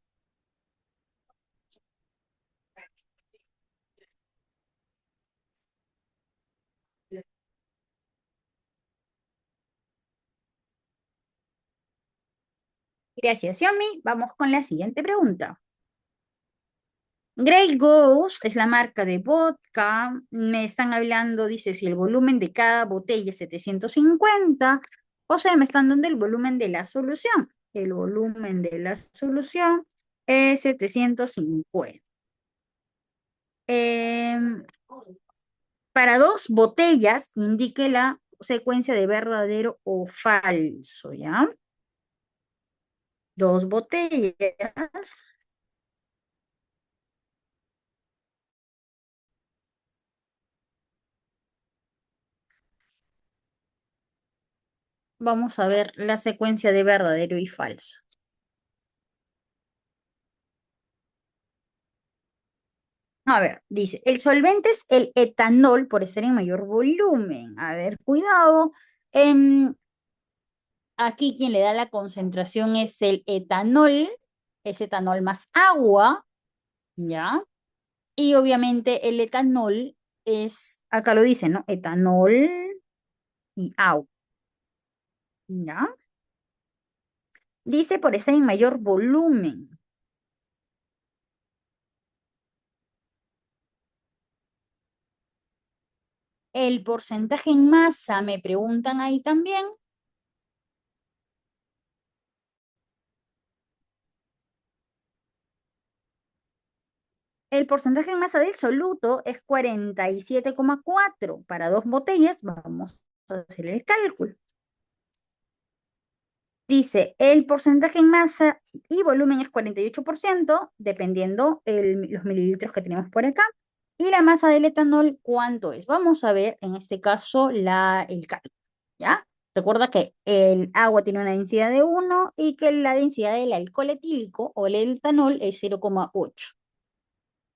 Gracias, Xiaomi. Vamos con la siguiente pregunta. Grey Goose es la marca de vodka. Me están hablando, dice, si el volumen de cada botella es 750, o sea, me están dando el volumen de la solución. El volumen de la solución es 750. Em, para dos botellas, indique la secuencia de verdadero o falso, ¿ya? Dos botellas. Vamos a ver la secuencia de verdadero y falso. A ver, dice, el solvente es el etanol por ser en mayor volumen. A ver, cuidado. Em, Aquí quien le da la concentración es etanol más agua, ¿ya? Y obviamente el etanol es, acá lo dice, ¿no? Etanol y agua, ¿ya? Dice por ser en mayor volumen. El porcentaje en masa, me preguntan ahí también. El porcentaje en masa del soluto es 47,4. Para dos botellas, vamos a hacer el cálculo. Dice, el porcentaje en masa y volumen es 48%, dependiendo los mililitros que tenemos por acá. Y la masa del etanol, ¿cuánto es? Vamos a ver, en este caso, el cálculo, ¿ya? Recuerda que el agua tiene una densidad de 1 y que la densidad del alcohol etílico o el etanol es 0,8.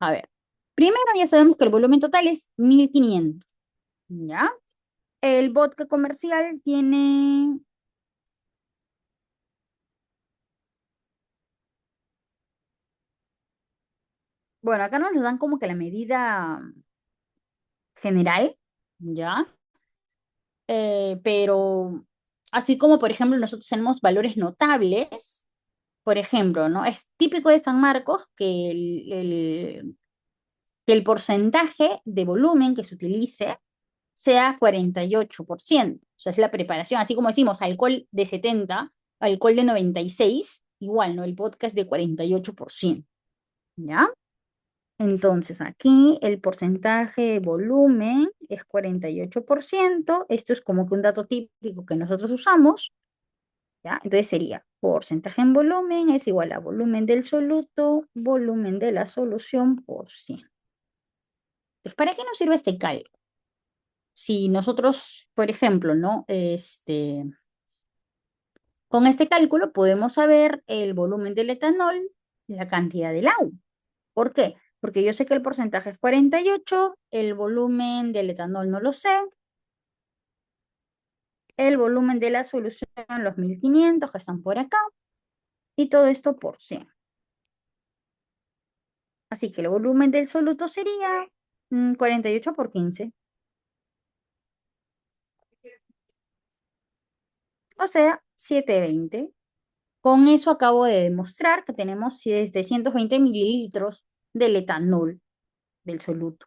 A ver, primero ya sabemos que el volumen total es 1500, ¿ya? El vodka comercial tiene, bueno, acá nos dan como que la medida general, ¿ya? Pero así como, por ejemplo, nosotros tenemos valores notables, por ejemplo, ¿no? Es típico de San Marcos que que el porcentaje de volumen que se utilice sea 48%. O sea, es la preparación, así como decimos alcohol de 70, alcohol de 96, igual, ¿no? El podcast de 48%, ¿ya? Entonces, aquí el porcentaje de volumen es 48%. Esto es como que un dato típico que nosotros usamos, ¿ya? Entonces sería porcentaje en volumen es igual a volumen del soluto, volumen de la solución por 100. Pues, ¿para qué nos sirve este cálculo? Si nosotros, por ejemplo, ¿no? Con este cálculo podemos saber el volumen del etanol, la cantidad del agua. ¿Por qué? Porque yo sé que el porcentaje es 48, el volumen del etanol no lo sé, el volumen de la solución, los 1500 que están por acá, y todo esto por 100. Así que el volumen del soluto sería 48 por 15, o sea, 720. Con eso acabo de demostrar que tenemos 720 mililitros del etanol del soluto.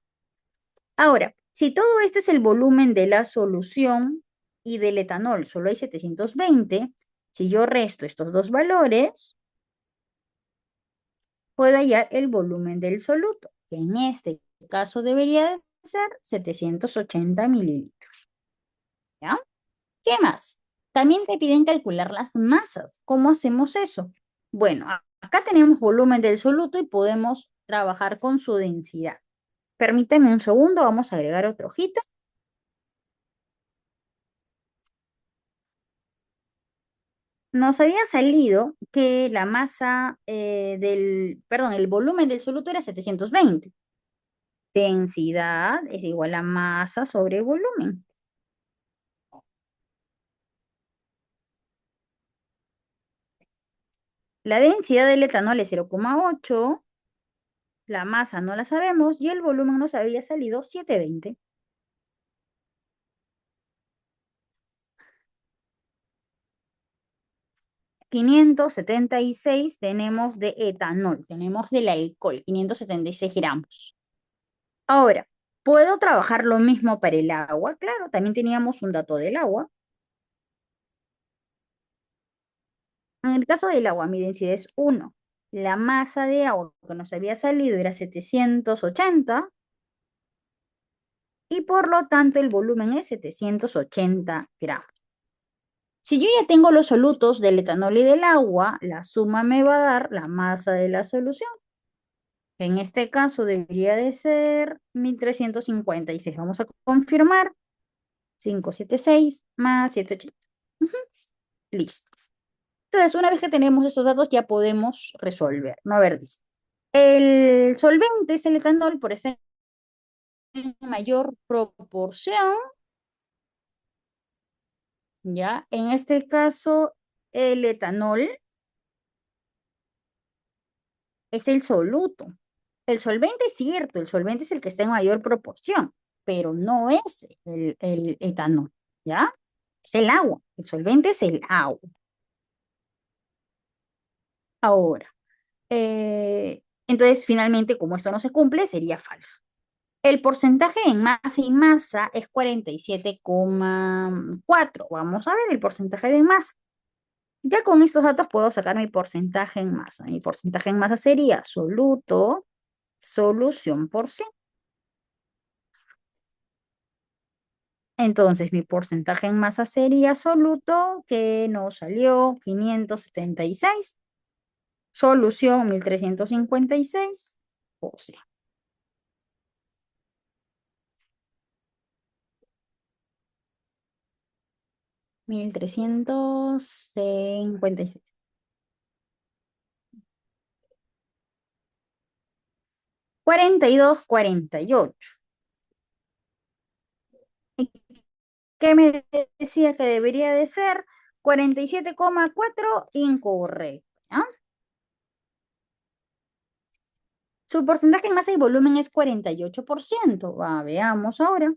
Ahora, si todo esto es el volumen de la solución y del etanol solo hay 720, si yo resto estos dos valores, puedo hallar el volumen del soluto, que en este caso debería de ser 780 mililitros. ¿Ya? ¿Qué más? También te piden calcular las masas. ¿Cómo hacemos eso? Bueno, acá tenemos volumen del soluto y podemos trabajar con su densidad. Permíteme un segundo, vamos a agregar otra hojita. Nos había salido que la masa perdón, el volumen del soluto era 720. Densidad es igual a masa sobre volumen. La densidad del etanol es 0,8, la masa no la sabemos y el volumen nos había salido 720. 576 tenemos de etanol, tenemos del alcohol, 576 gramos. Ahora, ¿puedo trabajar lo mismo para el agua? Claro, también teníamos un dato del agua. En el caso del agua, mi densidad es 1. La masa de agua que nos había salido era 780 y por lo tanto el volumen es 780 gramos. Si yo ya tengo los solutos del etanol y del agua, la suma me va a dar la masa de la solución. En este caso debería de ser 1356. Vamos a confirmar. 576 más 780. Ujú, listo. Entonces, una vez que tenemos esos datos, ya podemos resolver. No, a ver, dice. El solvente es el etanol, por esa mayor proporción, ¿ya? En este caso, el etanol es el soluto. El solvente es cierto, el solvente es el que está en mayor proporción, pero no es el etanol, ¿ya? Es el agua. El solvente es el agua. Ahora, entonces, finalmente, como esto no se cumple, sería falso. El porcentaje en masa y masa es 47,4. Vamos a ver el porcentaje de masa. Ya con estos datos puedo sacar mi porcentaje en masa. Mi porcentaje en masa sería soluto, solución por sí. Entonces, mi porcentaje en masa sería soluto, que nos salió 576. Solución 1356. O sea, 1356. 42, 48. ¿Qué me decía que debería de ser? 47,4, incorrecto. ¿Ya? Su porcentaje en masa y volumen es 48%. Veamos ahora.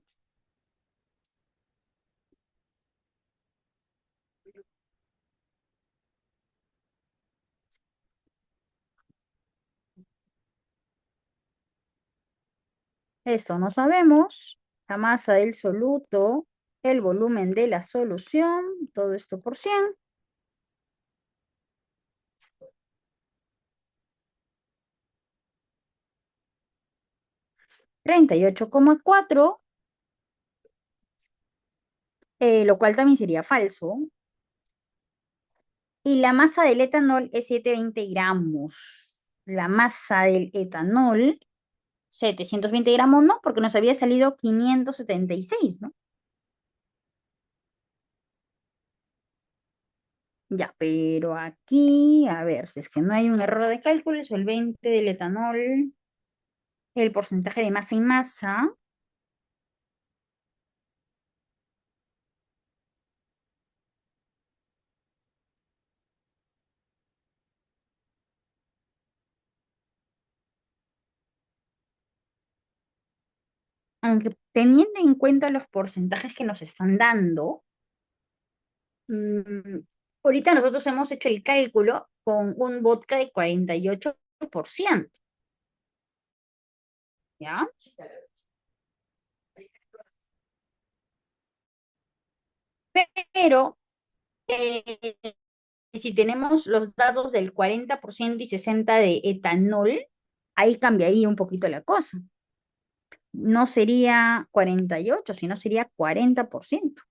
Esto no sabemos. La masa del soluto, el volumen de la solución, todo esto por 100. 38,4, lo cual también sería falso. Y la masa del etanol es 720 gramos. La masa del etanol, 720 gramos, no, porque nos había salido 576, ¿no? Ya, pero aquí, a ver, si es que no hay un error de cálculo, el solvente del etanol, el porcentaje de masa y masa, aunque teniendo en cuenta los porcentajes que nos están dando, mm, ahorita nosotros hemos hecho el cálculo con un vodka de 48%, ¿ya? Pero eh, si tenemos los datos del 40% y 60% de etanol, ahí cambiaría un poquito la cosa. No sería 48, sino sería 40%.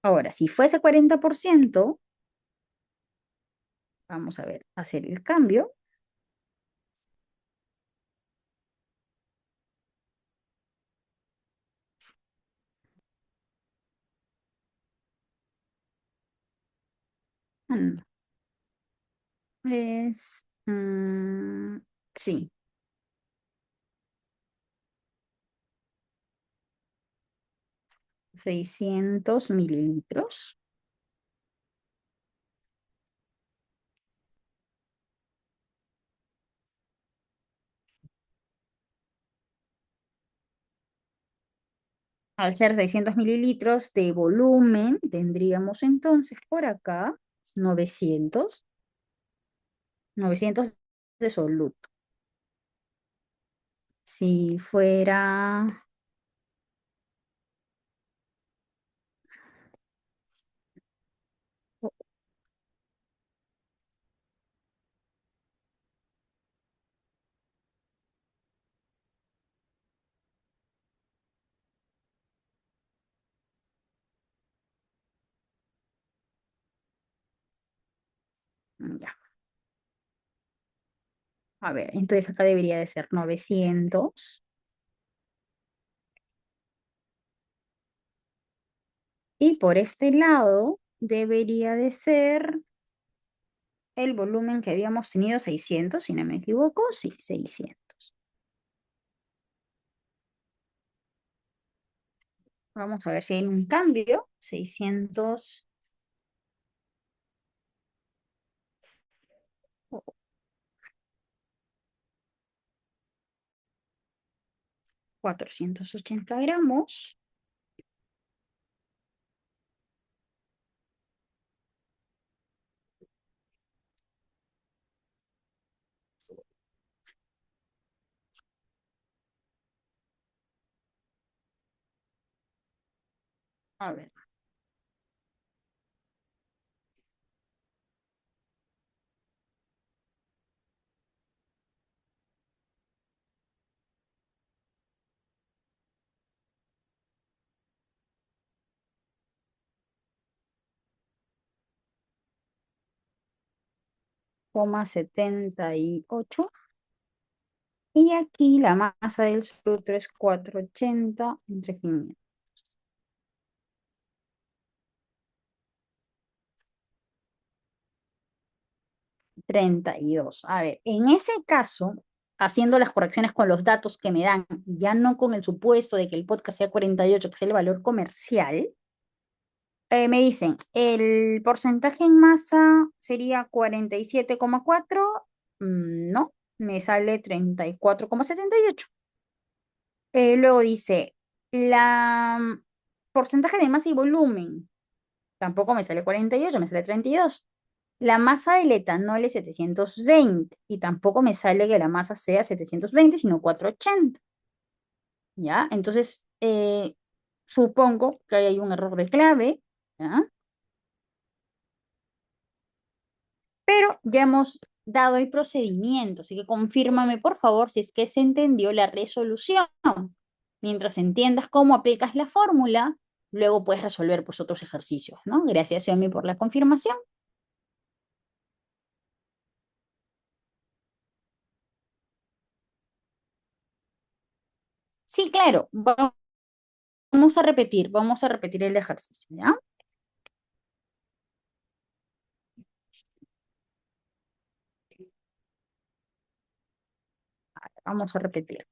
Ahora, si fuese 40%, vamos a ver, hacer el cambio. Ah, no, es, sí, 600 mililitros. Al ser 600 mililitros de volumen, tendríamos entonces por acá 900, 900 de soluto. Si fuera, oh, ya, a ver, entonces acá debería de ser 900. Y por este lado debería de ser el volumen que habíamos tenido, 600, si no me equivoco, sí, 600. Vamos a ver si hay un cambio, 600, o 480 gramos. A ver, 0,78. Y aquí la masa del sustrato es 480 entre 500. 32. A ver, en ese caso, haciendo las correcciones con los datos que me dan, y ya no con el supuesto de que el podcast sea 48, que es el valor comercial, me dicen, el porcentaje en masa sería 47,4. No, me sale 34,78. Luego dice, la porcentaje de masa y volumen, tampoco me sale 48, me sale 32. La masa del etanol es 720 y tampoco me sale que la masa sea 720, sino 480. ¿Ya? Entonces, supongo que ahí hay un error de clave, ¿ya? Pero ya hemos dado el procedimiento, así que confírmame, por favor, si es que se entendió la resolución. Mientras entiendas cómo aplicas la fórmula, luego puedes resolver pues otros ejercicios, ¿no? Gracias, Xiaomi, por la confirmación. Sí, claro, vamos a repetir el ejercicio, ¿ya? Vamos a repetir.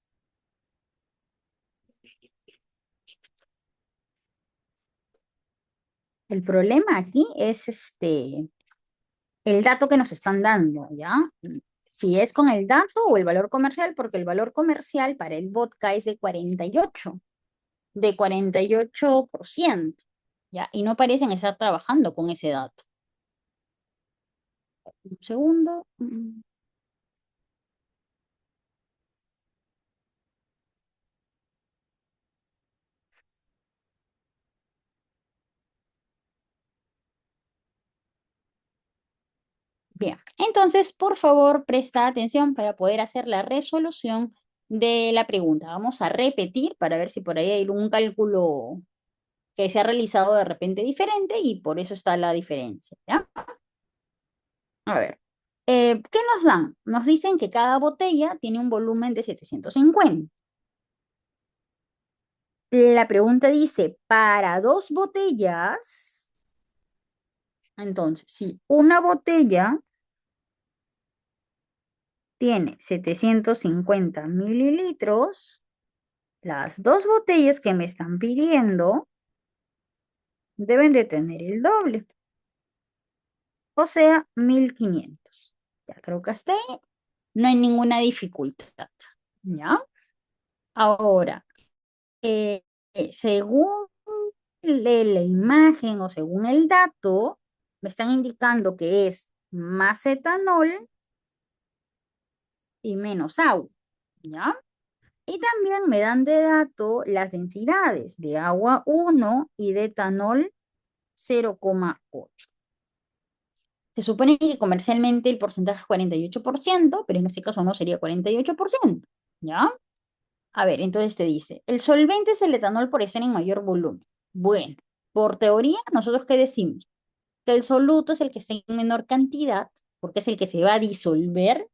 El problema aquí es el dato que nos están dando, ¿ya? Si es con el dato o el valor comercial, porque el valor comercial para el vodka es de 48%, ¿ya? Y no parecen estar trabajando con ese dato. Un segundo. Bien, entonces, por favor, presta atención para poder hacer la resolución de la pregunta. Vamos a repetir para ver si por ahí hay algún cálculo que se ha realizado de repente diferente y por eso está la diferencia, ¿ya? A ver, ¿qué nos dan? Nos dicen que cada botella tiene un volumen de 750. La pregunta dice, para dos botellas, entonces, si una botella tiene 750 mililitros, las dos botellas que me están pidiendo deben de tener el doble, o sea, 1500. Ya creo que hasta ahí no hay ninguna dificultad, ¿ya? Ahora, según la imagen o según el dato, me están indicando que es más etanol y menos agua, ¿ya? Y también me dan de dato las densidades de agua 1 y de etanol 0,8. Se supone que comercialmente el porcentaje es 48%, pero en este caso no sería 48%, ¿ya? A ver, entonces te dice, el solvente es el etanol por estar en mayor volumen. Bueno, por teoría, ¿nosotros qué decimos? Que el soluto es el que está en menor cantidad, porque es el que se va a disolver,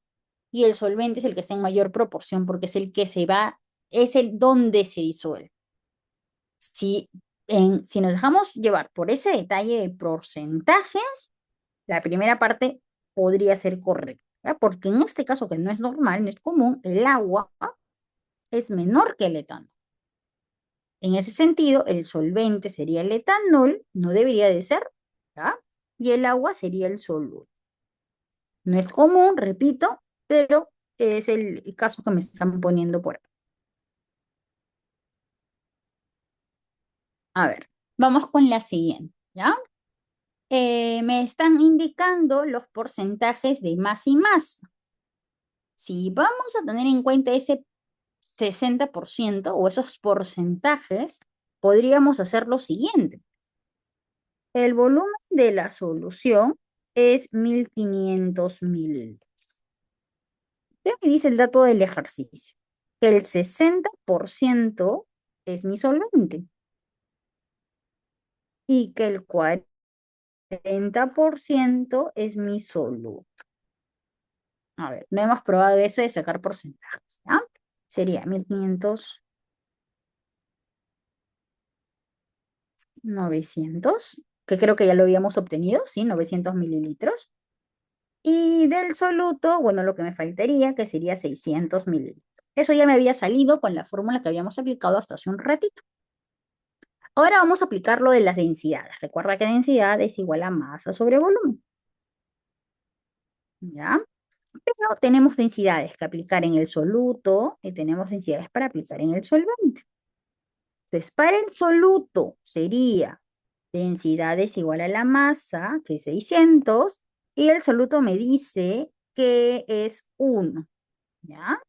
y el solvente es el que está en mayor proporción, porque es el que se va, es el donde se disuelve. Si nos dejamos llevar por ese detalle de porcentajes, la primera parte podría ser correcta, ¿ya? Porque en este caso, que no es normal, no es común, el agua es menor que el etanol. En ese sentido, el solvente sería el etanol, no debería de ser, ¿ya? Y el agua sería el soluto. No es común, repito, pero es el caso que me están poniendo por aquí. A ver, vamos con la siguiente, ¿ya? Me están indicando los porcentajes de más y más. Si vamos a tener en cuenta ese 60% o esos porcentajes, podríamos hacer lo siguiente. El volumen de la solución es 1500 mililitros. ¿Qué me dice el dato del ejercicio? Que el 60% es mi solvente y que el 40% es mi soluto. A ver, no hemos probado eso de sacar porcentajes, ¿ya? Sería 1500, 900, que creo que ya lo habíamos obtenido, ¿sí? 900 mililitros. Y del soluto, bueno, lo que me faltaría, que sería 600 mililitros. Eso ya me había salido con la fórmula que habíamos aplicado hasta hace un ratito. Ahora vamos a aplicar lo de las densidades. Recuerda que densidad es igual a masa sobre volumen, ¿ya? Pero tenemos densidades que aplicar en el soluto y tenemos densidades para aplicar en el solvente. Entonces, para el soluto sería densidad es igual a la masa, que es 600, y el soluto me dice que es 1, ¿ya?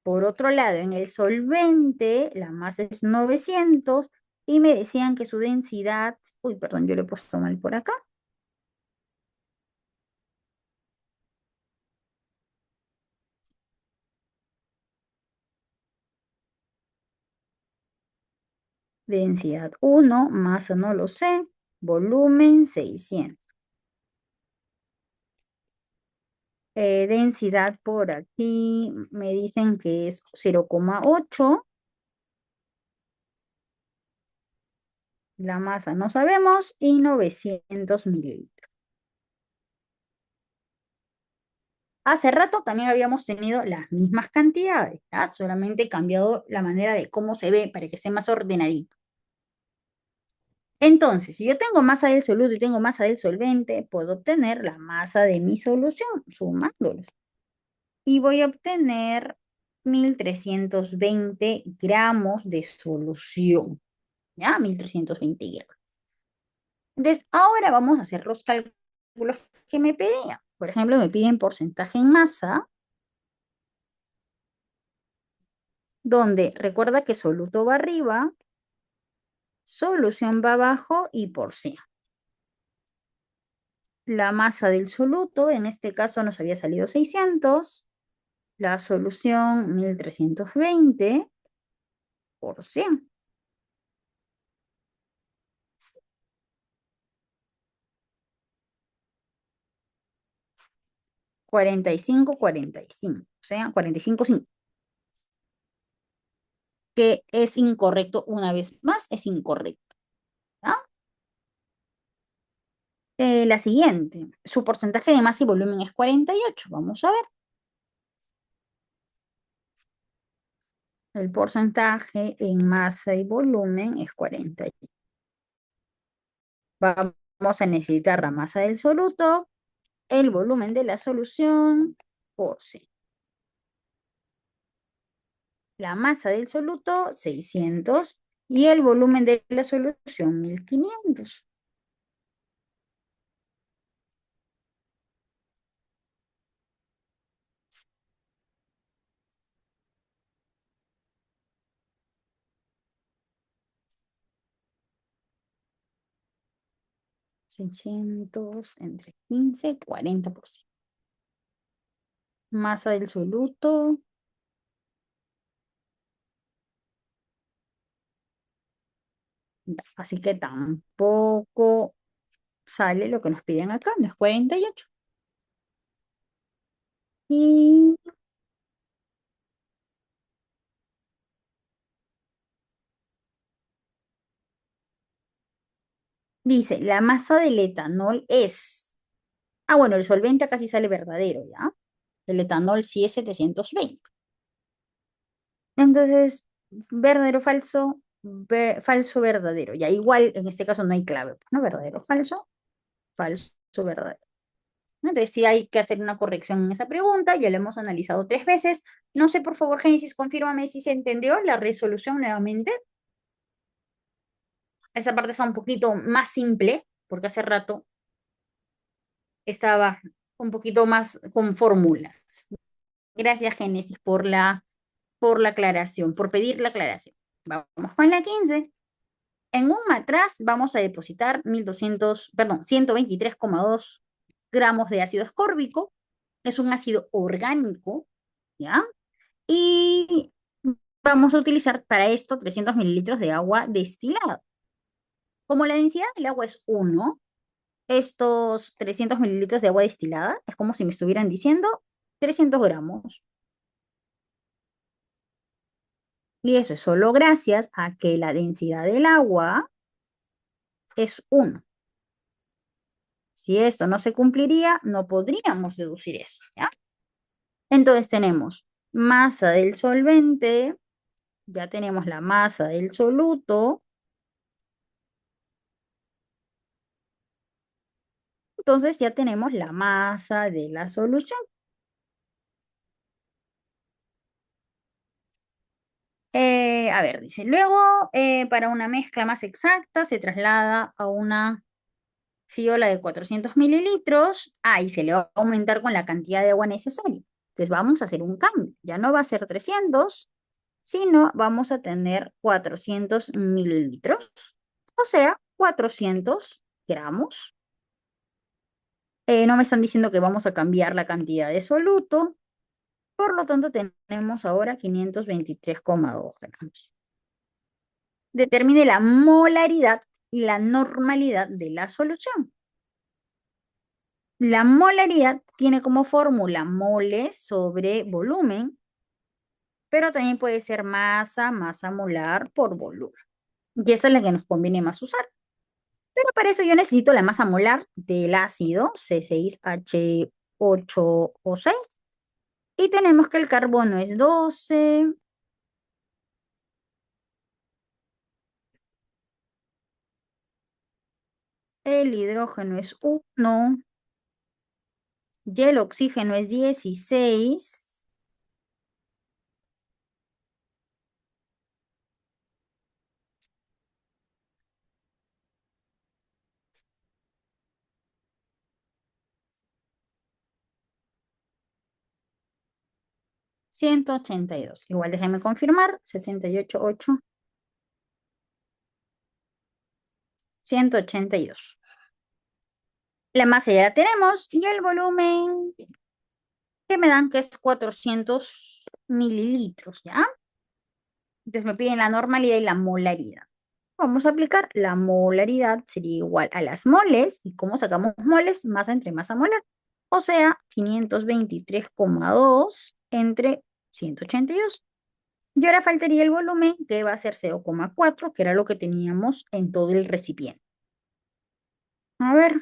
Por otro lado, en el solvente, la masa es 900 y me decían que su densidad, uy, perdón, yo lo he puesto mal por acá. Densidad 1, masa no lo sé, volumen 600. Densidad por aquí me dicen que es 0,8. La masa no sabemos y 900 mililitros. Hace rato también habíamos tenido las mismas cantidades, ¿ya? Solamente he cambiado la manera de cómo se ve para que esté más ordenadito. Entonces, si yo tengo masa del soluto y tengo masa del solvente, puedo obtener la masa de mi solución sumándolos. Y voy a obtener 1320 gramos de solución, ¿ya? 1320 gramos. Entonces, ahora vamos a hacer los cálculos que me pedían. Por ejemplo, me piden porcentaje en masa, donde recuerda que soluto va arriba, solución va abajo y porción. La masa del soluto, en este caso nos había salido 600, la solución 1320 por 100. 45, 45, o sea, 45, 5, que es incorrecto una vez más, es incorrecto, ¿ya? La siguiente, su porcentaje de masa y volumen es 48. Vamos a ver. El porcentaje en masa y volumen es 48. Vamos a necesitar la masa del soluto, el volumen de la solución por sí. La masa del soluto, 600, y el volumen de la solución, 1500. 600 entre 15, 40%. Masa del soluto, así que tampoco sale lo que nos piden acá, no es 48. Y dice, la masa del etanol es... Ah, bueno, el solvente acá sí sale verdadero, ¿ya? El etanol sí es 720. Entonces, verdadero, falso, falso, verdadero. Ya igual, en este caso no hay clave, pues, ¿no? Verdadero, falso, falso, verdadero. Entonces sí hay que hacer una corrección en esa pregunta, ya lo hemos analizado 3 veces. No sé, por favor, Génesis, confírmame si se entendió la resolución nuevamente. Esa parte está un poquito más simple, porque hace rato estaba un poquito más con fórmulas. Gracias, Génesis, por la aclaración, por pedir la aclaración. Vamos con la 15. En un matraz vamos a depositar 1200, perdón, 123,2 gramos de ácido ascórbico. Es un ácido orgánico, ¿ya? Y vamos a utilizar para esto 300 mililitros de agua destilada. Como la densidad del agua es 1, estos 300 mililitros de agua destilada es como si me estuvieran diciendo 300 gramos. Y eso es solo gracias a que la densidad del agua es 1. Si esto no se cumpliría, no podríamos deducir eso, ¿ya? Entonces tenemos masa del solvente, ya tenemos la masa del soluto, entonces ya tenemos la masa de la solución. A ver, dice, luego para una mezcla más exacta se traslada a una fiola de 400 mililitros, y se le va a aumentar con la cantidad de agua necesaria. Entonces vamos a hacer un cambio, ya no va a ser 300, sino vamos a tener 400 mililitros, o sea, 400 gramos. No me están diciendo que vamos a cambiar la cantidad de soluto, por lo tanto tenemos ahora 523,2 gramos. Determine la molaridad y la normalidad de la solución. La molaridad tiene como fórmula moles sobre volumen, pero también puede ser masa, masa molar por volumen. Y esta es la que nos conviene más usar. Pero para eso yo necesito la masa molar del ácido C6H8O6. Y tenemos que el carbono es 12, el hidrógeno es 1 y el oxígeno es 16. 182. Igual déjenme confirmar. 78,8. 182. La masa ya la tenemos y el volumen que me dan que es 400 mililitros, ¿ya? Entonces me piden la normalidad y la molaridad. Vamos a aplicar la molaridad, sería igual a las moles. ¿Y cómo sacamos moles? Masa entre masa molar. O sea, 523,2 entre 182. Y ahora faltaría el volumen, que va a ser 0,4, que era lo que teníamos en todo el recipiente. A ver,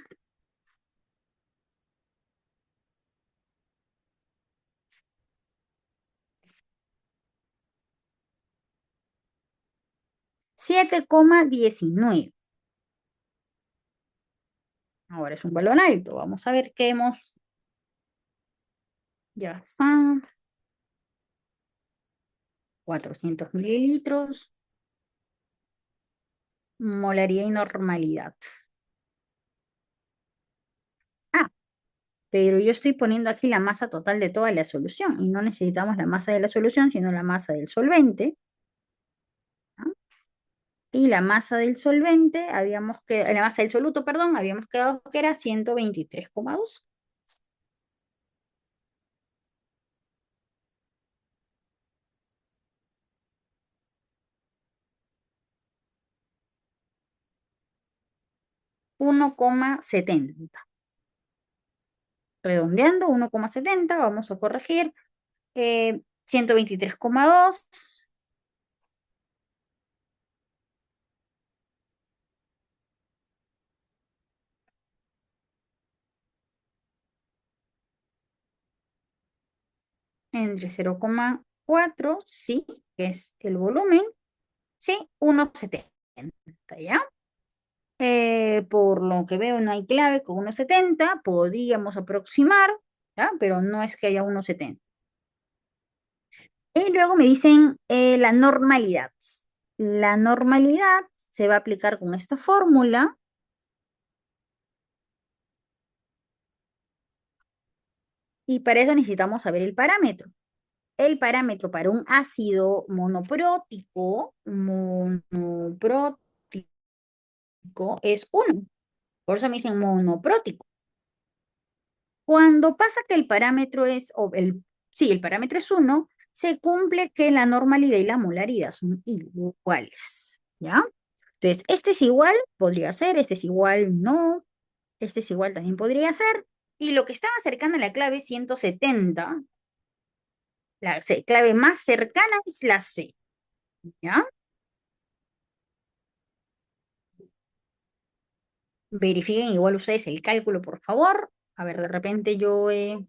7,19. Ahora es un balón alto. Vamos a ver qué hemos... Ya está. 400 mililitros, molaridad y normalidad. Ah, pero yo estoy poniendo aquí la masa total de toda la solución y no necesitamos la masa de la solución, sino la masa del solvente. ¿Ah? Y la masa del solvente, la masa del soluto, perdón, habíamos quedado que era 123,2. 1,70. Redondeando, 1,70, vamos a corregir. 123,2 entre 0,4, sí, que es el volumen, sí, 1,70, ¿ya? Por lo que veo no hay clave con 1,70, podríamos aproximar, ¿ya? Pero no es que haya 1,70. Y luego me dicen la normalidad. La normalidad se va a aplicar con esta fórmula y para eso necesitamos saber el parámetro. El parámetro para un ácido monoprótico es 1. Por eso me dicen monoprótico. Cuando pasa que el parámetro es, sí, el parámetro es 1, se cumple que la normalidad y la molaridad son iguales, ¿ya? Entonces, este es igual, podría ser, este es igual, no, este es igual, también podría ser. Y lo que está más cercana a la clave 170, la clave más cercana es la C, ¿ya? Verifiquen igual ustedes el cálculo, por favor. A ver, de repente yo en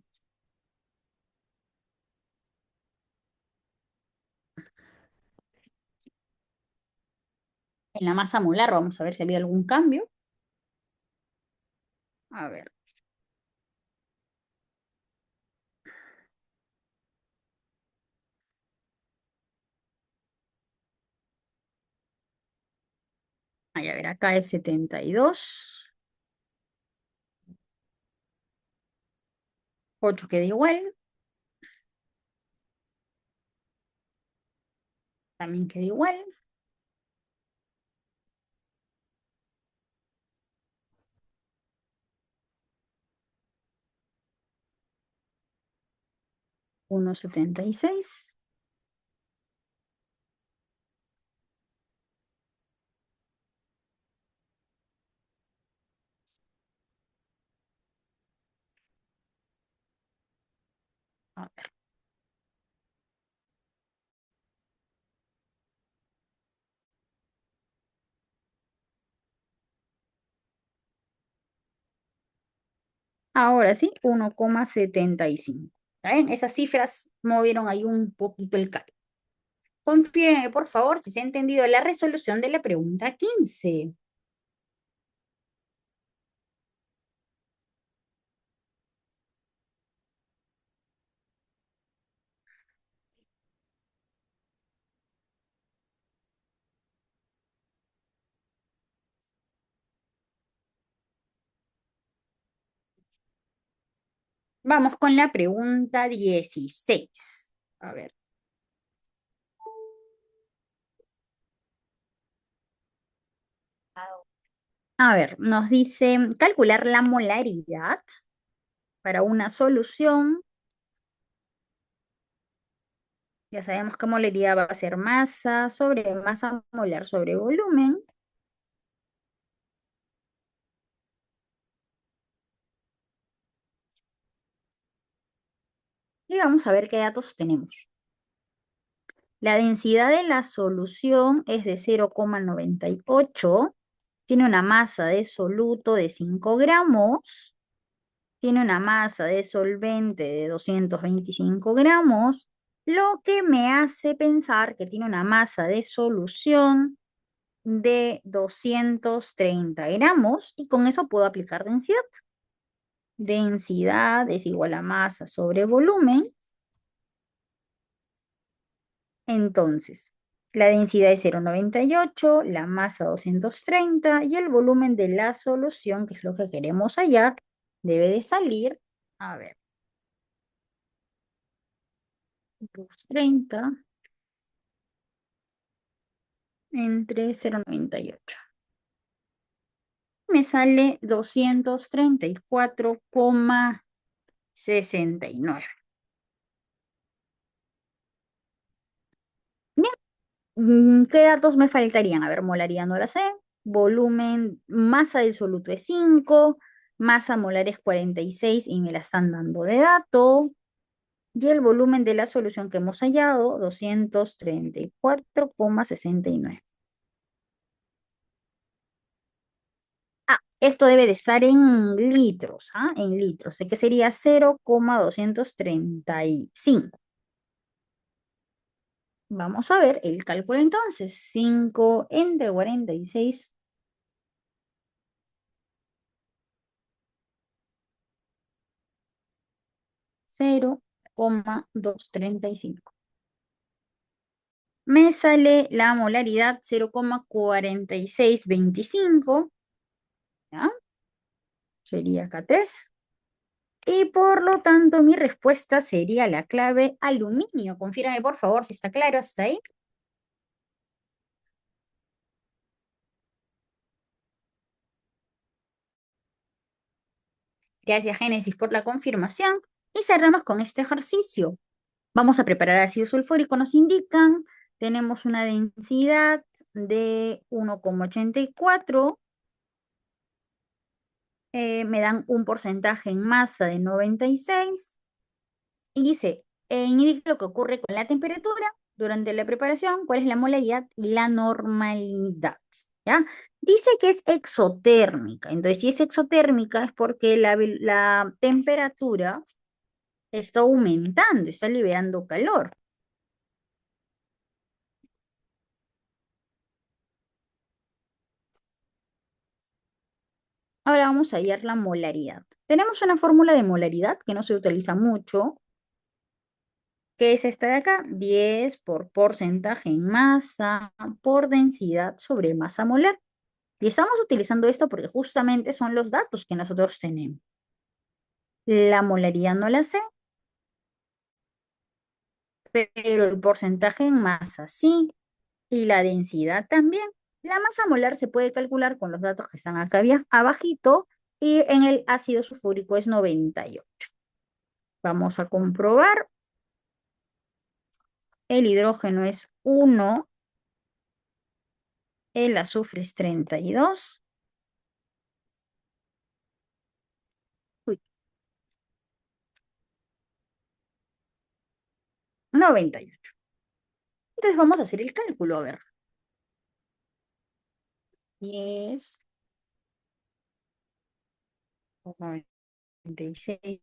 la masa molar vamos a ver si había algún cambio. A ver, a ver, acá es 72. 8 queda igual, también queda igual. Uno 76. A ver. Ahora sí, 1,75. ¿Saben? Esas cifras movieron ahí un poquito el cálculo. Confíen, por favor, si se ha entendido la resolución de la pregunta 15. Vamos con la pregunta 16. A ver. A ver, nos dice calcular la molaridad para una solución. Ya sabemos que molaridad va a ser masa molar sobre volumen. Y vamos a ver qué datos tenemos. La densidad de la solución es de 0,98. Tiene una masa de soluto de 5 gramos. Tiene una masa de solvente de 225 gramos, lo que me hace pensar que tiene una masa de solución de 230 gramos y con eso puedo aplicar densidad. Densidad es igual a masa sobre volumen. Entonces, la densidad es 0,98, la masa 230 y el volumen de la solución, que es lo que queremos hallar, debe de salir, a ver, 230 entre 0,98. Me sale 234,69. Bien, ¿qué datos me faltarían? A ver, molaridad no la sé, volumen, masa del soluto es 5, masa molar es 46 y me la están dando de dato. Y el volumen de la solución que hemos hallado, 234,69. Ah, esto debe de estar en litros, ¿ah? En litros, sé que sería 0,235. Vamos a ver el cálculo entonces. 5 entre 46, 0,235. Me sale la molaridad 0,4625, ¿ya? Sería acá 3. Y por lo tanto, mi respuesta sería la clave aluminio. Confírame, por favor, si está claro hasta ahí. Gracias, Génesis, por la confirmación. Y cerramos con este ejercicio. Vamos a preparar ácido sulfúrico, nos indican. Tenemos una densidad de 1,84. Me dan un porcentaje en masa de 96. Y dice, indica lo que ocurre con la temperatura durante la preparación, cuál es la molaridad y la normalidad, ¿ya? Dice que es exotérmica. Entonces, si es exotérmica es porque la temperatura está aumentando, está liberando calor. Ahora vamos a hallar la molaridad. Tenemos una fórmula de molaridad que no se utiliza mucho, que es esta de acá, 10 por porcentaje en masa por densidad sobre masa molar. Y estamos utilizando esto porque justamente son los datos que nosotros tenemos. La molaridad no la sé, pero el porcentaje en masa sí, y la densidad también. La masa molar se puede calcular con los datos que están acá abajito, y en el ácido sulfúrico es 98. Vamos a comprobar. El hidrógeno es 1, el azufre es 32. Uy, 98. Entonces vamos a hacer el cálculo, a ver. 10 por 96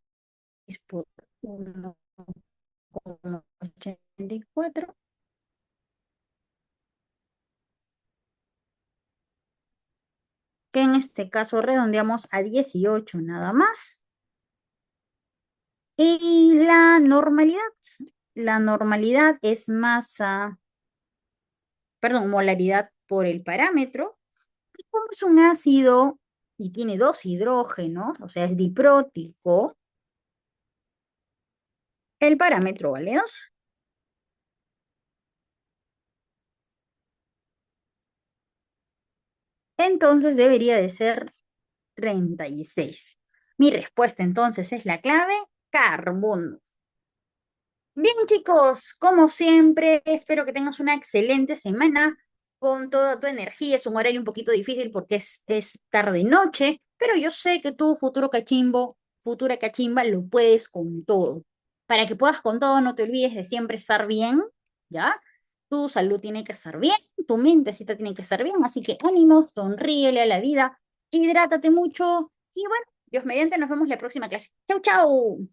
por 1,84, que en este caso redondeamos a 18 nada más. Y la normalidad es masa, perdón, molaridad por el parámetro. Y como es un ácido y tiene dos hidrógenos, o sea, es diprótico, el parámetro vale 2. Entonces debería de ser 36. Mi respuesta entonces es la clave, carbono. Bien, chicos, como siempre, espero que tengas una excelente semana con toda tu energía. Es un horario un poquito difícil porque es tarde-noche, pero yo sé que tú, futuro cachimbo, futura cachimba, lo puedes con todo. Para que puedas con todo, no te olvides de siempre estar bien, ¿ya? Tu salud tiene que estar bien, tu mentecita tiene que estar bien, así que ánimo, sonríele a la vida, hidrátate mucho y bueno, Dios mediante, nos vemos la próxima clase. Chau, chau.